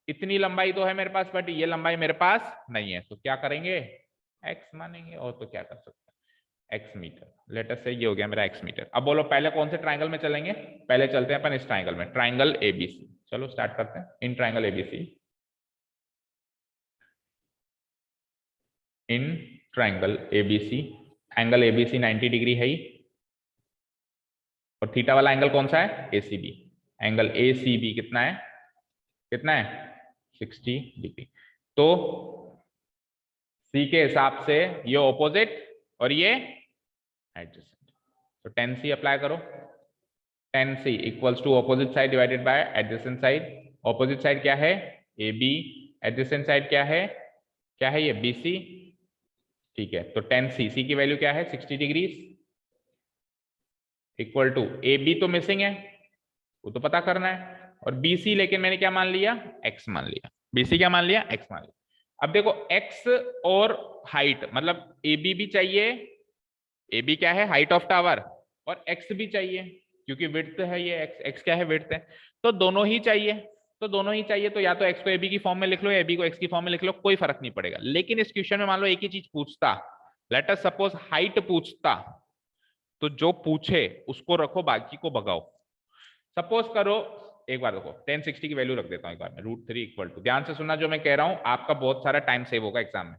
इतनी लंबाई तो है मेरे पास, बट ये लंबाई मेरे पास नहीं है, तो क्या करेंगे, एक्स मानेंगे, और तो क्या कर सकते हैं, एक्स मीटर। लेट अस से ये हो गया मेरा एक्स मीटर। अब बोलो पहले कौन से ट्राइंगल में चलेंगे, पहले चलते हैं अपन इस ट्राइंगल में, ट्राइंगल एबीसी। चलो स्टार्ट करते हैं। In triangle ABC, in triangle ABC, angle ABC 90 degree है ही, और थीटा वाला एंगल कौन सा है, एसीबी। एंगल एसीबी कितना है, कितना है, 60 डिग्री। तो सी के हिसाब से ये ऑपोजिट और ये एडजेसेंट, तो टेन सी अप्लाई करो। Tan C equals to opposite side divided by adjacent side. Opposite side क्या है, ए बी, एडजेसेंट साइड क्या है, क्या है ये, बी सी। ठीक है, तो टेन सी, सी की वैल्यू क्या है, 60 degree, equal to A B तो मिसिंग है, वो तो पता करना है, और बी सी लेकिन मैंने क्या मान लिया, एक्स मान लिया। बी सी क्या मान लिया, एक्स मान लिया। अब देखो एक्स और हाइट, मतलब ए बी भी चाहिए, ए बी क्या है, हाइट ऑफ टावर, और एक्स भी चाहिए क्योंकि विड्थ है ये, एक्स, एक्स क्या है, विड्थ है, तो दोनों ही चाहिए। तो दोनों ही चाहिए, तो या तो एक्स को ए बी की फॉर्म में लिख लो या ए बी को एक्स की फॉर्म में लिख लो, कोई फर्क नहीं पड़ेगा। लेकिन इस क्वेश्चन में मान लो एक ही चीज पूछता, लेट अस सपोज हाइट पूछता, तो जो पूछे उसको रखो, बाकी को भगाओ। सपोज करो, एक बार देखो 1060 की वैल्यू रख देता हूं एक बार में, √3 इक्वल टू, ध्यान से सुनना जो मैं कह रहा हूं, आपका बहुत सारा टाइम सेव होगा एग्जाम में।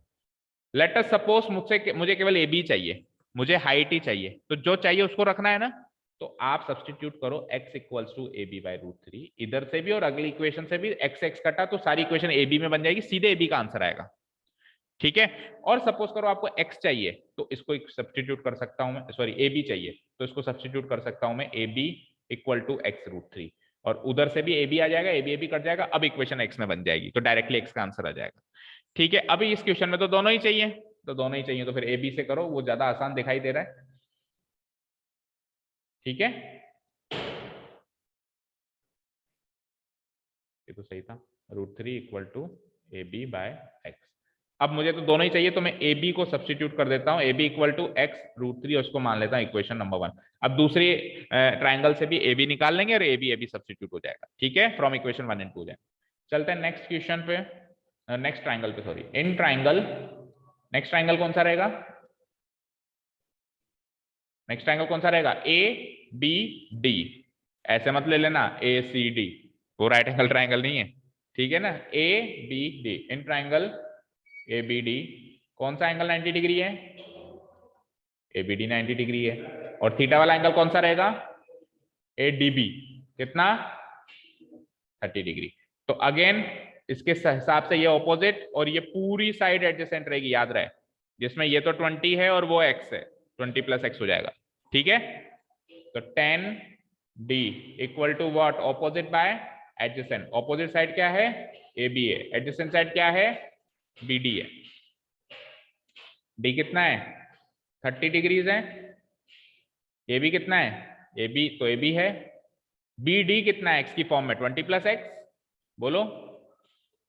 लेट अस सपोज मुझे केवल ए बी चाहिए, मुझे हाइट ही चाहिए, तो जो चाहिए उसको रखना है ना, तो आप सब्सटीट्यूट करो x equals to A B by √3, इधर से भी और अगली इक्वेशन से भी एक्स एक्स कटा, तो सारी इक्वेशन ए बी में बन जाएगी, सीधे ए बी का आंसर आएगा। ठीक है, और सपोज करो आपको x चाहिए, तो इसको सब्सटीट्यूट कर सकता हूं मैं, सॉरी ए बी चाहिए तो इसको सब्सटीट्यूट कर सकता हूं मैं, A B equal to x√3, और उधर से भी ए बी आ जाएगा, ए बी कट जाएगा, अब इक्वेशन x में बन जाएगी, तो डायरेक्टली x का आंसर आ जाएगा। ठीक है, अभी इस क्वेश्चन में तो दोनों ही चाहिए, तो दोनों ही चाहिए, तो फिर ए बी से करो, वो ज्यादा आसान दिखाई दे रहा है। ठीक है, ये तो सही था, √3 equal to A B by X. अब मुझे तो दोनों ही चाहिए, तो मैं ए बी को सब्सटीट्यूट कर देता हूं, A B equal to x√3, और उसको मान लेता हूं इक्वेशन नंबर 1। अब दूसरी ट्राइंगल से भी ए बी निकाल लेंगे और ए बी सब्सटीट्यूट हो जाएगा। ठीक है, फ्रॉम इक्वेशन 1 एंड 2 जाए। चलते हैं नेक्स्ट क्वेश्चन पे, नेक्स्ट ट्राइंगल पे, sorry, in triangle, next triangle कौन सा रहेगा, नेक्स्ट ट्राइंगल कौन सा रहेगा, ए बी डी, ऐसे मत ले लेना ए सी डी, वो राइट एंगल ट्राइंगल नहीं है। ठीक है ना, A B D, in triangle A B D, कौन सा एंगल 90 डिग्री है, ए बी डी 90 डिग्री है, और थीटा वाला एंगल कौन सा रहेगा, ए डी बी, कितना, 30 डिग्री। तो अगेन इसके हिसाब से ये ऑपोजिट, और ये पूरी साइड एडजेसेंट रहेगी, याद रहे, जिसमें ये तो 20 है और वो x है, 20 प्लस x हो जाएगा। ठीक है, तो 10 D equal to what, opposite by adjacent, opposite side क्या है, ए बी है, एडजेसेंट साइड क्या है, बी डी है। डी कितना है, 30 डिग्रीज है, ए बी कितना है, ए बी तो ए बी है, बी डी कितना है, x की फॉर्म में 20 प्लस x, बोलो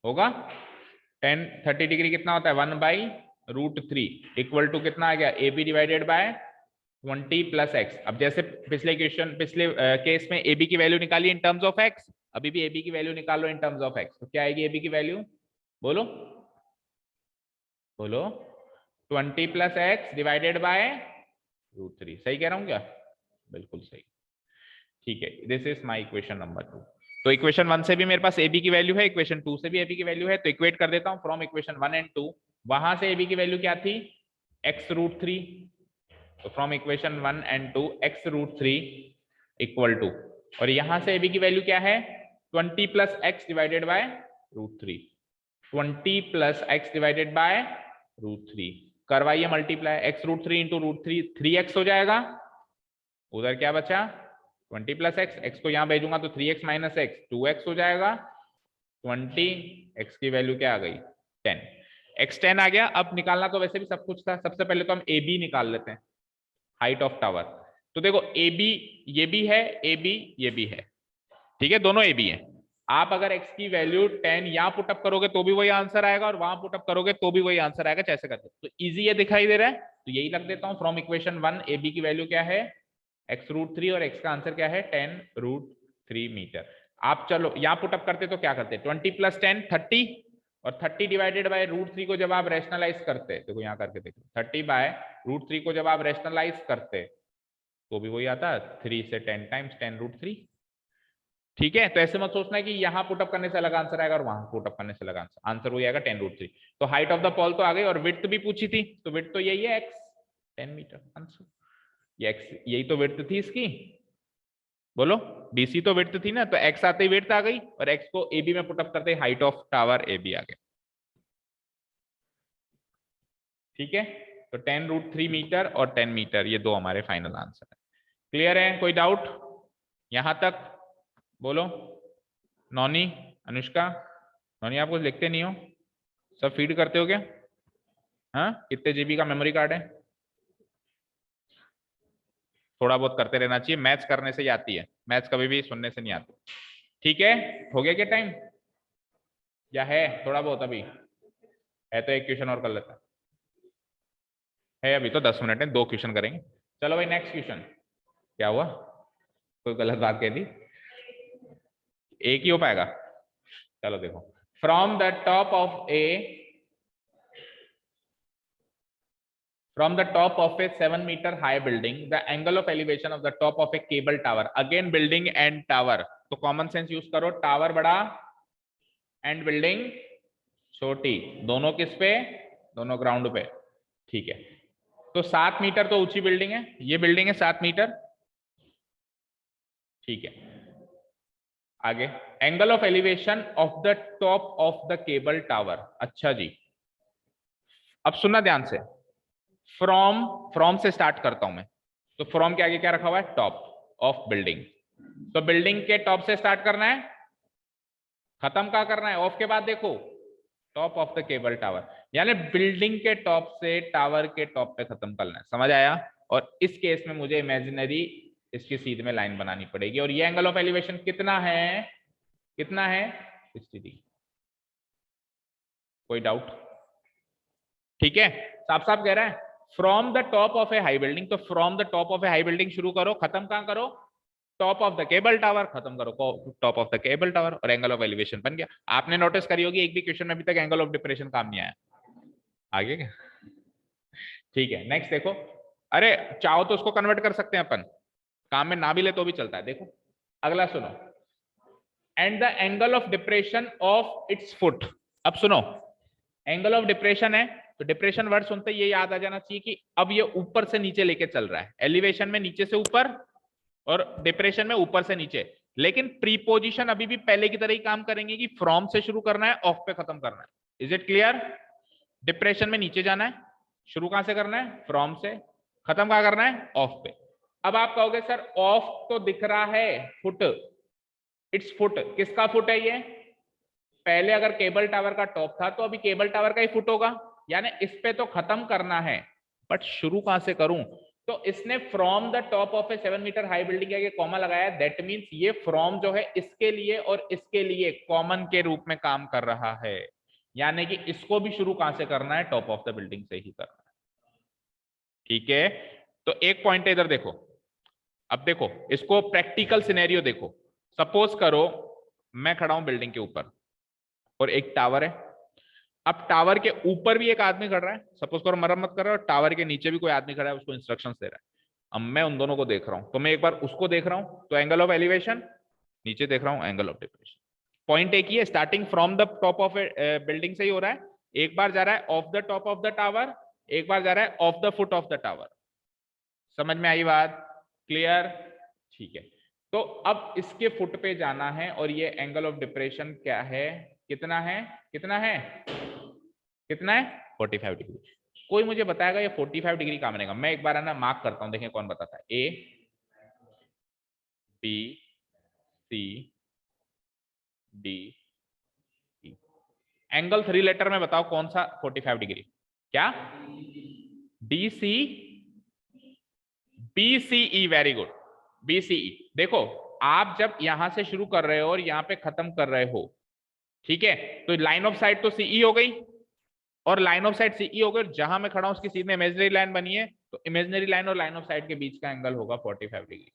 होगा, 30 डिग्री कितना होता है, 1/√3 इक्वल टू कितना आ गया, A B divided by 20 plus X. अब जैसे पिछले क्वेश्चन, पिछले केस में ए बी की वैल्यू निकाली इन टर्म्स ऑफ एक्स, अभी भी ए बी की वैल्यू निकालो इन टर्म्स ऑफ एक्स, तो क्या आएगी ए बी की वैल्यू, बोलो बोलो, 20 प्लस एक्स डिवाइडेड बाय √3, सही कह रहा हूं क्या, बिल्कुल सही। ठीक है, this is my equation number 2। तो इक्वेशन 1 से भी मेरे पास ए बी की वैल्यू है, इक्वेशन 2 से भी ए बी की वैल्यू है, तो इक्वेट कर देता हूं फ्रॉम इक्वेशन 1 एंड 2। वहां से ए बी की वैल्यू क्या थी, x√3, तो from equation 1 and 2 x√3 equal to, और यहां से ए बी की वैल्यू क्या है, 20 plus x divided by √3, 20 plus x divided by √3, करवाइए मल्टीप्लाई, x√3 इंटू √3 3x हो जाएगा, उधर क्या बचा 20 प्लस एक्स, एक्स को यहां भेजूंगा तो 3x माइनस एक्स 2x हो जाएगा, 20, x की वैल्यू क्या आ गई 10, x 10 आ गया। अब निकालना तो वैसे भी सब कुछ था, सबसे पहले तो हम ए बी निकाल लेते हैं, हाइट ऑफ टावर। तो देखो ए बी ये भी है, ए बी ये भी है, ठीक है, दोनों ए बी है। आप अगर x की वैल्यू 10 यहां पुटअप करोगे तो भी वही आंसर आएगा, और वहां पुटअप करोगे तो भी वही आंसर आएगा, जैसे करते तो इजी ये दिखाई दे रहा है, तो यही लग देता हूं, फ्रॉम इक्वेशन 1 ए बी की वैल्यू क्या है x√3 और x का आंसर क्या है 10√3 मीटर। आप चलो यहाँ पुटअप करते तो क्या करते, 20 + 10 30, और 30 डिवाइडेड बाय √3 को जब आप रैशनलाइज करते, देखो यहाँ करके देखो, 30 बाय √3 को जब आप रैशनलाइज करते तो भी वही आता, 3 से 10 टाइम्स 10√3। ठीक है, तो ऐसे मत सोचना है कि यहाँ पुटअप करने से अलग आंसर आएगा और वहां पुटअप करने से अलग आंसर, आंसर वही आएगा 10√3। तो हाइट ऑफ द पॉल तो आ गई, और विड्थ भी पूछी थी, तो विड्थ तो यही है x 10 मीटर आंसर। ये x यही तो विड्थ थी इसकी, बोलो BC तो विड्थ थी ना, तो x आते ही विड्थ आ गई, और x को AB में पुटअप करते ही हाइट ऑफ टावर AB आ गया। ठीक है, तो 10√3 मीटर और 10 मीटर ये दो हमारे फाइनल आंसर है। क्लियर है, कोई डाउट यहां तक? बोलो नौनी, अनुष्का, नौनी आप कुछ लिखते नहीं हो, सब फीड करते हो क्या? हाँ, कितने GB का मेमोरी कार्ड है? थोड़ा बहुत करते रहना चाहिए, मैथ्स करने से ही आती है, मैथ्स कभी भी सुनने से नहीं आती। ठीक है, हो गया क्या टाइम, या है थोड़ा बहुत अभी? है तो एक क्वेश्चन और कर लेता है, अभी तो 10 मिनट है, 2 क्वेश्चन करेंगे। चलो भाई नेक्स्ट क्वेश्चन। क्या हुआ, कोई गलत बात कह दी? एक ही हो पाएगा? चलो देखो, from the top of A From the top of a 7 meter high building, the angle of elevation of the top of a cable tower, again building and tower, तो कॉमन सेंस यूज करो, tower बड़ा and building छोटी, दोनों किस पे, दोनों ground पे। ठीक है, तो 7 मीटर तो ऊंची बिल्डिंग है, ये बिल्डिंग है 7 मीटर। ठीक है, आगे angle of elevation of the top of the cable tower. अच्छा जी, अब सुनना ध्यान से, फ्रॉम से स्टार्ट करता हूं मैं, तो फ्रॉम के आगे क्या रखा हुआ है, टॉप ऑफ बिल्डिंग, तो बिल्डिंग के टॉप से स्टार्ट करना है, खत्म क्या करना है, ऑफ के बाद देखो top of the cable tower, यानी बिल्डिंग के टॉप से टावर के टॉप पे खत्म करना है, समझ आया? और इस केस में मुझे इमेजिनरी इसकी सीध में लाइन बनानी पड़ेगी, और ये एंगल ऑफ एलिवेशन कितना है, कितना है 60 डिग्री। कोई डाउट? ठीक है, साफ साफ कह रहा है from the top of a high building, तो from the top of a high building शुरू करो, खत्म कहां करो, top of the cable tower, खत्म करो top of the cable tower, और एंगल ऑफ एलिवेशन बन गया। आपने नोटिस करी होगी एक भी क्वेश्चन में अभी तक एंगल ऑफ डिप्रेशन काम नहीं आया, आगे क्या? ठीक है, नेक्स्ट देखो, अरे चाहो तो उसको कन्वर्ट कर सकते हैं अपन, काम में ना भी ले तो भी चलता है। देखो अगला सुनो, and the angle of depression of its foot. अब सुनो, एंगल ऑफ डिप्रेशन है, तो डिप्रेशन वर्ड सुनते ये याद आ जाना चाहिए कि अब ये ऊपर से नीचे लेके चल रहा है, एलिवेशन में नीचे से ऊपर और डिप्रेशन में ऊपर से नीचे, लेकिन प्रीपोजिशन अभी भी पहले की तरह ही काम करेंगे कि फ्रॉम से शुरू करना है, ऑफ पे खत्म करना है। Is it clear? डिप्रेशन में नीचे जाना है, शुरू कहां से करना है, फ्रॉम से, खत्म कहां करना है, ऑफ पे। अब आप कहोगे सर ऑफ तो दिख रहा है फुट, इट्स फुट, किसका फुट है ये? पहले अगर केबल टावर का टॉप था तो अभी केबल टावर का ही फुट होगा, यानी इस पे तो खत्म करना है, बट शुरू कहां से करूं? तो इसने from the top of a 7 metre high building के कॉमा लगाया, दैट मींस ये फ्रॉम जो है इसके लिए और इसके लिए कॉमन के रूप में काम कर रहा है, यानी कि इसको भी शुरू कहां से करना है, टॉप ऑफ द बिल्डिंग से ही करना है। ठीक है, तो एक पॉइंट है इधर देखो, अब देखो इसको प्रैक्टिकल सिनेरियो देखो, सपोज करो मैं खड़ा हूं बिल्डिंग के ऊपर और एक टावर है, अब टावर के ऊपर भी एक आदमी खड़ा है, सपोज करो मरम्मत कर रहा है, और टावर के नीचे भी कोई आदमी खड़ा है उसको इंस्ट्रक्शंस दे रहा है। अब मैं उन दोनों को देख रहा हूं, तो मैं एक बार उसको देख रहा हूं तो एंगल ऑफ एलिवेशन, नीचे देख रहा हूं एंगल ऑफ डिप्रेशन। पॉइंट एक ही है, starting from the top of building से ही हो रहा है, एक बार जा रहा है of the top of the tower, एक बार जा रहा है of the foot of the tower. समझ में आई बात? क्लियर? ठीक है, तो अब इसके फुट पे जाना है, और ये एंगल ऑफ डिप्रेशन क्या है, कितना है, कितना है, कितना है 45 डिग्री। कोई मुझे बताएगा ये 45 डिग्री कहां बनेगा? मैं एक बार है ना मार्क करता हूं, देखें कौन बताता है। A B C D E, angle 3 letter में बताओ कौन सा 45 डिग्री? क्या? D C BCE, very good, BCE। देखो आप जब यहां से शुरू कर रहे हो और यहां पे खत्म कर रहे हो, ठीक है, तो लाइन ऑफ साइट तो CE हो गई, और लाइन ऑफ साइट CE हो गई, जहां मैं खड़ा हूं उसकी सीधे इमेजिनरी लाइन बनी है, तो इमेजिनरी लाइन और लाइन ऑफ साइट के बीच का एंगल होगा 45 डिग्री।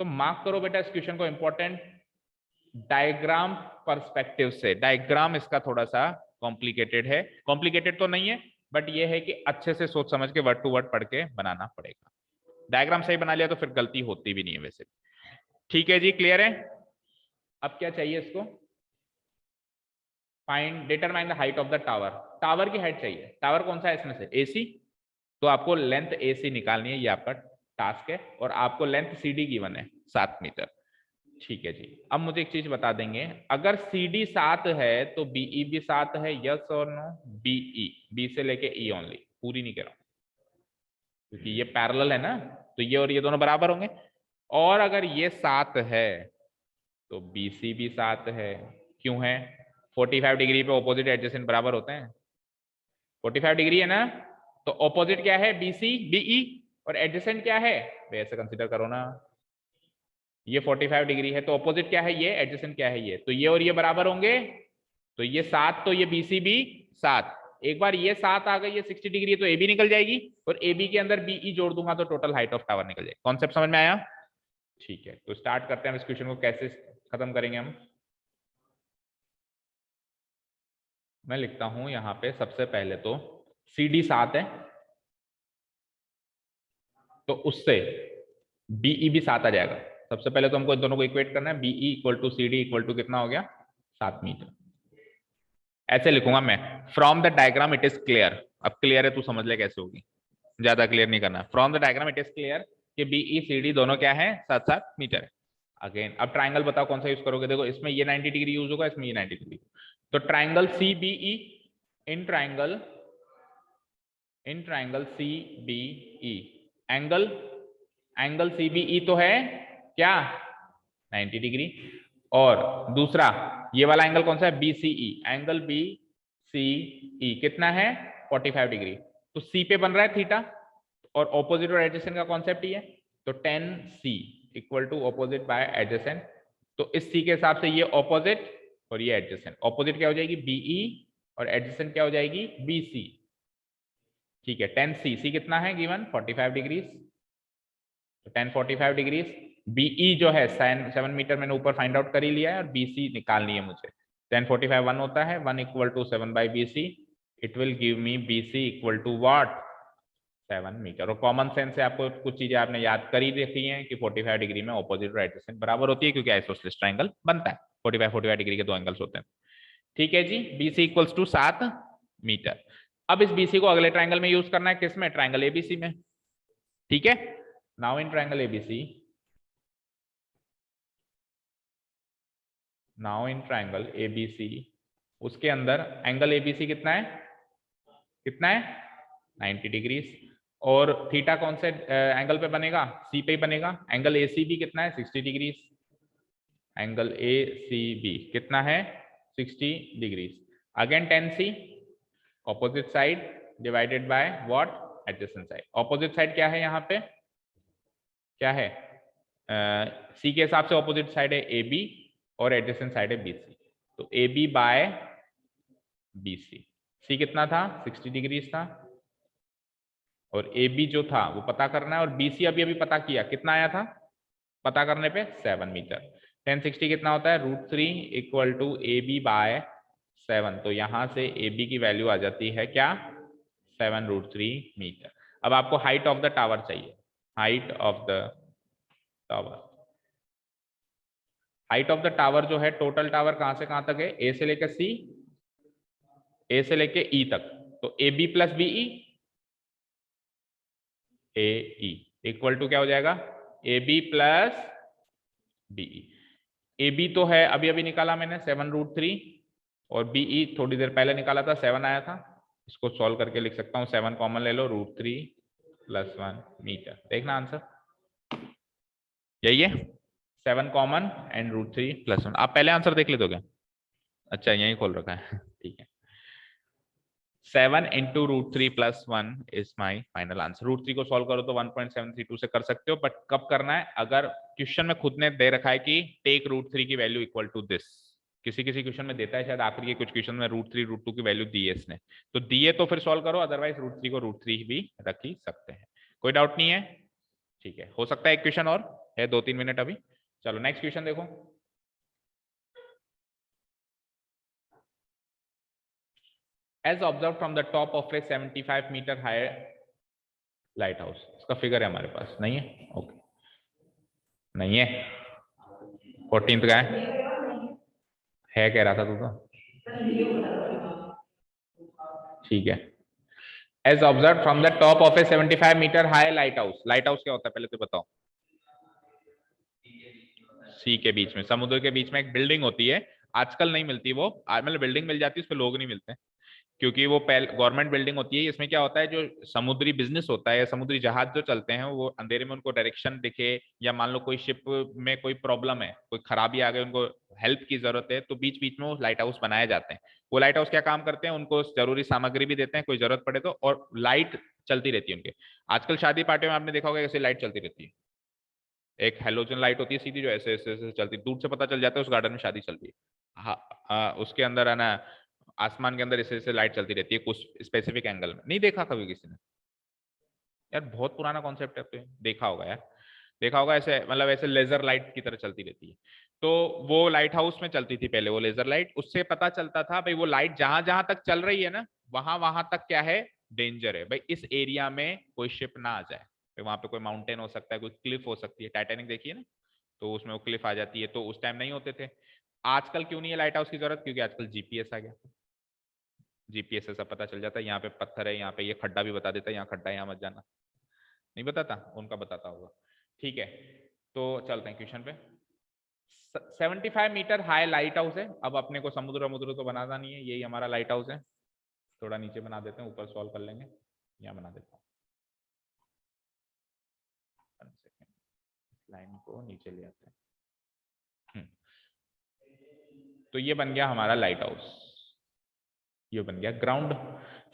तो मार्क करो बेटा इस क्वेश्चन को, इंपॉर्टेंट डायग्राम पर्सपेक्टिव से। डायग्राम इसका थोड़ा सा कॉम्प्लिकेटेड है, कॉम्प्लिकेटेड तो नहीं है बट ये है कि अच्छे से सोच समझ के वर्ड टू वर्ड पढ़ के बनाना पड़ेगा। डायग्राम सही बना लिया तो फिर गलती होती भी नहीं है वैसे। ठीक है जी, क्लियर है। अब क्या चाहिए इसको, find determine the height of the tower. Tower की हाइट चाहिए। टावर कौन सा है इसमें से, एसी, तो आपको लेंथ एसी निकालनी है, ये आपका टास्क है। और आपको लेंथ सीडी गिवन है 7 मीटर। ठीक है जी, अब मुझे एक चीज बता देंगे, अगर CD 7 है तो BE भी 7 है, यस और नो। BE, बी से लेके E ओनली, पूरी नहीं कह रहा हूं क्योंकि ये पैरेलल है ना, तो ये और ये दोनों बराबर होंगे। और अगर ये 7 है तो BC भी 7 है। क्यों है, 45 डिग्री पे ऑपोजिट एडजेसेंट बराबर होते हैं। 45 डिग्री है ना, तो ऑपोजिट क्या है, BC BE, और एडजेसेंट क्या है, वैसे कंसिडर करो ना, ये 45 डिग्री है तो ऑपोजिट क्या है, ये एडजेसेंट क्या है, ये, तो ये और ये बराबर होंगे। तो ये 7 तो ये BC भी 7। एक बार ये 7 आ गई, ये 60 डिग्री है तो AB निकल जाएगी, और AB के अंदर BE जोड़ दूंगा तो टोटल हाइट ऑफ टावर निकल जाएगी। कॉन्सेप्ट समझ में आया। ठीक है, तो स्टार्ट करते हैं इस क्वेश्चन को, कैसे खत्म करेंगे हम। मैं लिखता हूं यहां पे सबसे पहले तो CD 7 है तो उससे BE भी 7 आ जाएगा। सबसे पहले तो हमको इन दोनों को इक्वेट करना है, BE equal to CD equal to कितना हो गया, 7 मीटर। ऐसे लिखूंगा मैं, from the diagram it is clear. अब क्लियर है, तू समझ ले कैसे होगी, ज्यादा क्लियर नहीं करना। From the diagram it is clear कि BE CD दोनों क्या है, 7-7 मीटर है। अगेन अब ट्राइंगल बताओ कौन सा यूज करोगे। देखो इसमें ये 90 डिग्री यूज होगा, इसमें ये 90 डिग्री। तो triangle CBE, in triangle CBE, angle CBE तो है क्या, 90 डिग्री। और दूसरा ये वाला एंगल कौन सा है, BCE, एंगल BCE कितना है, 45 डिग्री। तो C पे बन रहा है थीटा, और ऑपोजिट और एडजेसेंट का कॉन्सेप्ट ही है, तो tan C equal to opposite by adjacent. तो इस C के हिसाब से ये ऑपोजिट और ये एडजेसेंट, ऑपोजिट क्या हो जाएगी BE और एडजेसेंट क्या हो जाएगी BC। ठीक है, tan C कितना है गिवन, 45 डिग्री। तो tan 45 डिग्री, BE जो है 7 मीटर मैंने ऊपर फाइंड आउट कर ही लिया है, और BC निकालनी है मुझे। tan 45 1 होता है, 1 equal to 7 by BC, it will give me BC equal to what, 7 metre. और कॉमन सेंस से आपको कुछ चीजें आपने याद कर ही देखी हैं कि 45 डिग्री में ऑपोजिट और एडजेसेंट बराबर होती है, क्योंकि आइसोसेलेस ट्रायंगल बनता है, 45 डिग्री के दो एंगल्स होते हैं। ठीक है जी, BC इक्वल्स टू 7 मीटर। अब इस BC को अगले ट्रायंगल में यूज करना है, किस में, ट्रायंगल ABC में। ठीक है, now in triangle ABC, now in triangle ABC, उसके अंदर एंगल ABC कितना है, कितना है, 90 डिग्री। और थीटा कौन से एंगल पे बनेगा, C पे ही बनेगा। एंगल ACB कितना है, 60 डिग्री। एंगल ACB कितना है, 60 degree. Again tan C, opposite side divided by what, adjacent side. Opposite side क्या है यहाँ पे, क्या है, C के हिसाब से ऑपोजिट साइड है AB, और एडजेसेंट साइड है BC। तो AB बाय BC, C कितना था, 60 डिग्री था, और AB जो था वो पता करना है, और BC अभी अभी पता किया, कितना आया था पता करने पे, 7 मीटर। tan 60 कितना होता है, √3 इक्वल टू AB बाय 7। तो यहां से AB की वैल्यू आ जाती है क्या, 7√3 मीटर। अब आपको हाइट ऑफ द टावर चाहिए, height of the tower. Height of the tower जो है, टोटल टावर कहां से कहां तक है, A से लेकर C, A से लेकर E तक। तो AB plus BE, AE equal to क्या हो जाएगा, AB प्लस BE। AB तो है अभी अभी निकाला मैंने 7√3, और BE थोड़ी देर पहले निकाला था, 7 आया था। इसको सॉल्व करके लिख सकता हूँ, 7 कॉमन ले लो, √3 + 1 मीटर। देखना आंसर यही है, 7 कॉमन एंड √3 + 1। आप पहले आंसर देख लेते हो क्या, अच्छा यही खोल रखा है ठीक है। 7 into √3 + 1 is my final answer. √3 को सॉल्व करो तो 1.732 से कर सकते हो, बट कब करना है, अगर क्वेश्चन में खुद ने दे रखा है कि टेक √3 की वैल्यू इक्वल टू दिस। किसी किसी क्वेश्चन में देता है, शायद आखिरी के कुछ क्वेश्चन में √3 √2 की वैल्यू दी है इसने, तो दिए तो फिर सॉल्व करो, अदरवाइज √3 को √3 भी रख ही सकते हैं, कोई डाउट नहीं है? ठीक है, हो सकता है एक क्वेश्चन और है, 2-3 मिनट अभी। चलो नेक्स्ट क्वेश्चन देखो। As observe from the top of a 75 metre high lighthouse, इसका फिगर है हमारे पास, नहीं है? ओके, नहीं है, 14th का है कह रहा था तू तो। ठीक है, as observe from the top of a 75 metre high lighthouse. Lighthouse क्या होता है पहले तो बताओ? सी के बीच में, समुद्र के बीच में एक बिल्डिंग होती है, आजकल नहीं मिलती वो, मतलब बिल्डिंग मिल जाती है, उस पर लोग नहीं मिलते क्योंकि वो गवर्नमेंट बिल्डिंग होती है। इसमें क्या होता है, जो समुद्री बिजनेस होता है या समुद्री जहाज जो चलते हैं, वो अंधेरे में उनको डायरेक्शन दिखे, या मान लो कोई शिप में कोई प्रॉब्लम है, कोई खराबी आ गई, उनको हेल्प की जरूरत है, तो बीच बीच में वो लाइट हाउस बनाए जाते हैं। वो लाइट हाउस क्या काम करते हैं, उनको जरूरी सामग्री भी देते हैं कोई जरूरत पड़े तो, और लाइट चलती रहती है उनके। आजकल शादी पार्टियों में आपने देखा होगा ऐसे लाइट चलती रहती है, एक हेलोजन लाइट होती है सीधी, जो ऐसे ऐसे ऐसे चलती, दूर से पता चल जाता है उस गार्डन में शादी चल रही है। हाँ, उसके अंदर है ना, आसमान के अंदर ऐसे ऐसे लाइट चलती रहती है कुछ स्पेसिफिक एंगल में। नहीं देखा कभी किसी ने? यार बहुत पुराना कॉन्सेप्ट है, तो देखा होगा यार, देखा होगा ऐसे, मतलब ऐसे लेजर लाइट की तरह चलती रहती है। तो वो लाइट हाउस में चलती थी पहले वो लेजर लाइट, उससे पता चलता था भाई वो लाइट जहां जहां तक चल रही है ना, वहां वहां तक क्या है, डेंजर है भाई, इस एरिया में कोई शिप ना आ जाए। वहां पे कोई माउंटेन हो सकता है, कोई क्लिफ हो सकती है, टाइटैनिक देखिए ना, तो उसमें वो क्लिफ आ जाती है, तो उस टाइम नहीं होते थे। आजकल क्यों नहीं है लाइट हाउस की जरूरत? क्योंकि आजकल जीपीएस आ गया, जीपीएस से सब पता चल जाता है, यहाँ पे पत्थर है, यहाँ पे ये खड्डा भी बता देता है, यहाँ खड्डा है, यहाँ मत जाना। नहीं बताता? उनका बताता होगा। ठीक है, तो चलते हैं क्वेश्चन पे। 75 मीटर हाई लाइट हाउस है। अब अपने को समुद्र वमुद्र तो बनाना नहीं है, यही हमारा लाइट हाउस है। थोड़ा नीचे बना देते हैं, ऊपर सॉल्व कर लेंगे, यहाँ बना देता हूँ। लाइन को नीचे ले आते हैं। तो ये बन गया हमारा लाइट हाउस, ये बन गया ग्राउंड।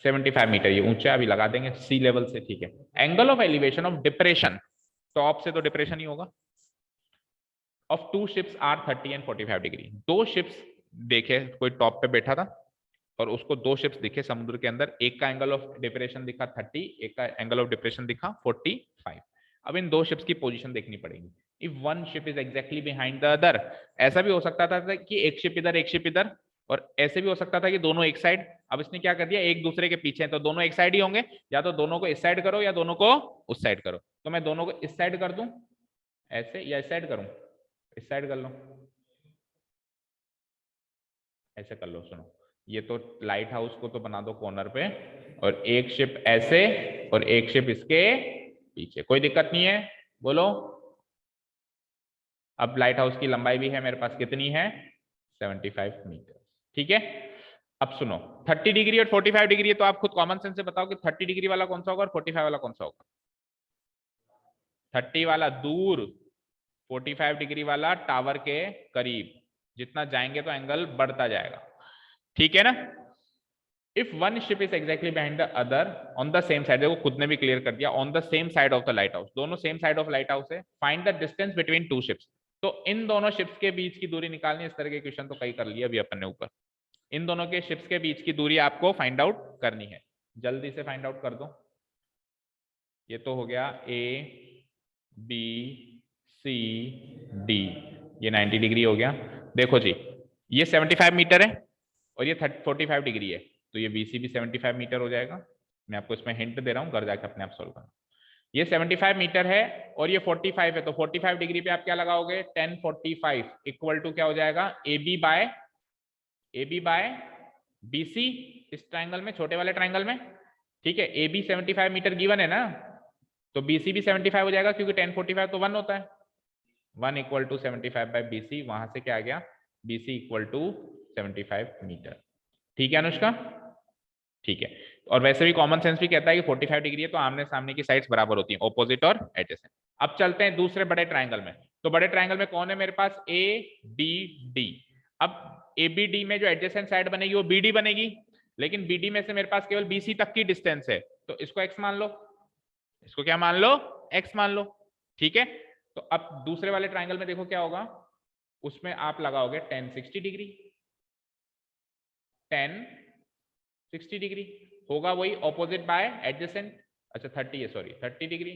75 मीटर ये ऊंचा, अभी लगा देंगे सी लेवल से। ठीक है, angle of elevation of depression, top से तो डिप्रेशन ही होगा, of two ships are 30 and 45 degree. दो शिप्स देखे, कोई टॉप पे बैठा था और उसको दो शिप्स दिखे समुद्र के अंदर, एक का एंगल ऑफ डिप्रेशन दिखा 30, एक का एंगल ऑफ डिप्रेशन दिखा 45। अब इन दो शिप्स की पोजीशन देखनी पड़ेगी। If one ship is exactly behind the other, ऐसा भी हो सकता था कि एक शिप इधर एक शिप इधर, और ऐसे भी हो सकता था कि दोनों एक साइड। अब इसने क्या कर दिया, एक दूसरे के पीछे हैं तो दोनों एक साइड ही होंगे, या तो दोनों को इस साइड करो या दोनों को उस साइड करो। तो मैं दोनों को इस साइड कर दूं ऐसे, या इस साइड करूं, इस साइड कर लो, ऐसे कर लो। सुनो, ये तो लाइट हाउस को तो बना दो कॉर्नर पे, और एक शिप ऐसे और एक शिप इसके पीछे, कोई दिक्कत नहीं है, बोलो। अब लाइट हाउस की लंबाई भी है मेरे पास, कितनी है, 75 मीटर। ठीक है, अब सुनो, 30 डिग्री और 45 डिग्री है, तो आप खुद कॉमन सेंस से बताओ कि 30 डिग्री वाला कौन सा होगा और 45 वाला कौन सा होगा? 30 वाला दूर, 45 डिग्री वाला टावर के करीब, जितना जाएंगे तो एंगल बढ़ता जाएगा। ठीक है ना? If one ship is exactly behind the other on the same side, देखो खुद ने भी क्लियर कर दिया, on the same side of the lighthouse, दोनों same side of lighthouse है, find the distance between two ships. तो इन दोनों शिप्स के बीच की दूरी निकालनी है। इस तरह के क्वेश्चन तो कई कर लिया अभी अपन ने ऊपर। इन दोनों के शिप्स के बीच की दूरी आपको फाइंड आउट करनी है, जल्दी से फाइंड आउट कर दो। ये तो हो गया ए बी सी डी, ये 90 डिग्री हो गया। देखो जी, ये 75 मीटर है और ये 45 डिग्री है, तो ये बीसी भी 75 मीटर हो जाएगा। मैं आपको इसमें हिंट दे रहा हूँ, घर जाके अपने आप सोल्व करना। ये 75 मीटर है और ये 45 है, तो 45 डिग्री पे आप क्या लगाओगे, 1045 इक्वल टू क्या हो जाएगा, ए बी बाय बीसी, इस ट्राइंगल में, छोटे वाले ट्राइंगल में। ठीक है, ए बी 75 मीटर गिवन है ना, तो बीसी भी 75 हो जाएगा, क्योंकि 1045 तो 1 होता है, 1 इक्वल टू 75 बाय बीसी, वहां से क्या आ गया, बीसी इक्वल टू 75 मीटर। ठीक है अनुष्का? ठीक है, और वैसे भी कॉमन सेंस भी कहता है कि 45 डिग्री है तो आमने सामने की साइड्स बराबर होती हैं, ऑपोजिट और एडजेसेंट। अब चलते हैं दूसरे बड़े ट्रायंगल में। तो बड़े ट्रायंगल में कौन है मेरे पास, ए बी डी। अब ए बी डी में जो एडजेसेंट साइड बनेगी वो बी डी बनेगी, लेकिन बी डी में से मेरे पास केवल बीसी तक की डिस्टेंस है, तो इसको एक्स मान लो, इसको क्या मान लो, एक्स मान लो। ठीक है, तो अब दूसरे वाले ट्रायंगल में देखो क्या होगा, उसमें आप लगाओगे 1060 डिग्री, 1060 डिग्री होगा वही, ऑपोजिट बाय एडजेसेंट। अच्छा 30 है, सॉरी 30 डिग्री,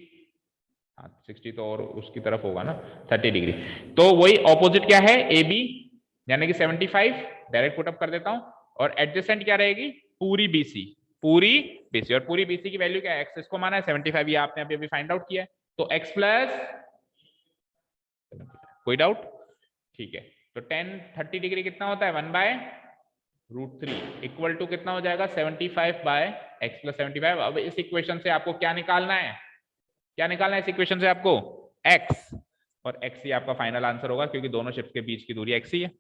हाँ 60 तो और उसकी तरफ होगा ना, 30 डिग्री। तो वही ऑपोजिट क्या है, ए बी, यानी कि 75 डायरेक्ट पुटअप कर देता हूं, और एडजेसेंट क्या रहेगी, पूरी बीसी, पूरी बीसी, और पूरी बीसी की वैल्यू क्या है, एक्स इसको माना है 75, ये आपने अभी फाइंड आउट किया है, तो एक्स प्लस, कोई डाउट, ठीक है। तो 30 डिग्री कितना होता है, 1/√3 इक्वल टू कितना हो जाएगा, 75/x + 75। अब इस इक्वेशन से आपको क्या निकालना है, क्या निकालना है इस इक्वेशन से आपको, x, और x ही आपका फाइनल आंसर होगा, क्योंकि दोनों शिप्स के बीच की दूरी x ही है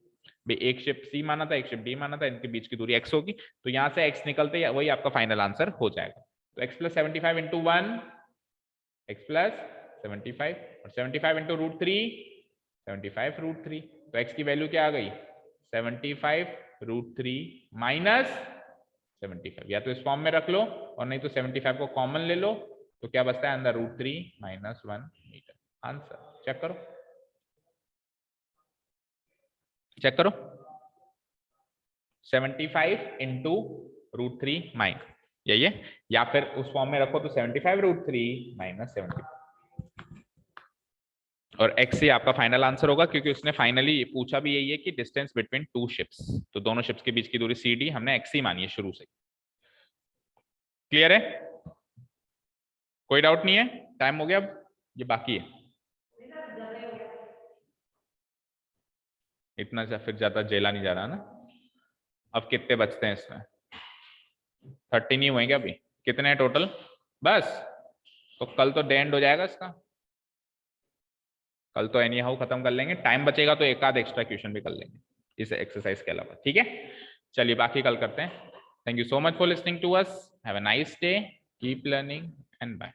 भाई, एक शिप C माना था, एक शिप D माना था, इनके बीच की दूरी x होगी, तो यहां से x निकलते ही वही आपका फाइनल आंसर हो जाएगा। तो x + 75 × 1, x + 75, और 75 × √3, 75√3, तो x की वैल्यू क्या आ गई, 75√3 माइनस 75, या तो इस फॉर्म में रख लो, और नहीं तो 75 को कॉमन ले लो, तो क्या बचता है अंदर, √3 - 1 मीटर। आंसर चेक करो, चेक करो, 75 × √3 माइन, यही है, या फिर उस फॉर्म में रखो तो 75√3 - 75, और x ही आपका फाइनल आंसर होगा, क्योंकि उसने फाइनली पूछा भी यही है कि डिस्टेंस बिटवीन टू शिप्स, तो दोनों शिप्स के बीच की दूरी CD हमने x ही मानी है शुरू से। क्लियर है, कोई डाउट नहीं है, टाइम हो गया, अब ये बाकी है, इतना फिर ज्यादा जेला नहीं जा रहा ना। अब कितने बचते हैं इसमें, 30 नहीं हुए क्या अभी, कितने हैं टोटल, बस, तो कल तो डे एंड हो जाएगा इसका, कल तो एनी हाउ खत्म कर लेंगे, टाइम बचेगा तो एक आध एक्स्ट्रा क्वेश्चन भी कर लेंगे इस एक्सरसाइज के अलावा, ठीक है। चलिए बाकी कल करते हैं। Thank you so much for listening to us, have a nice day, keep learning and bye.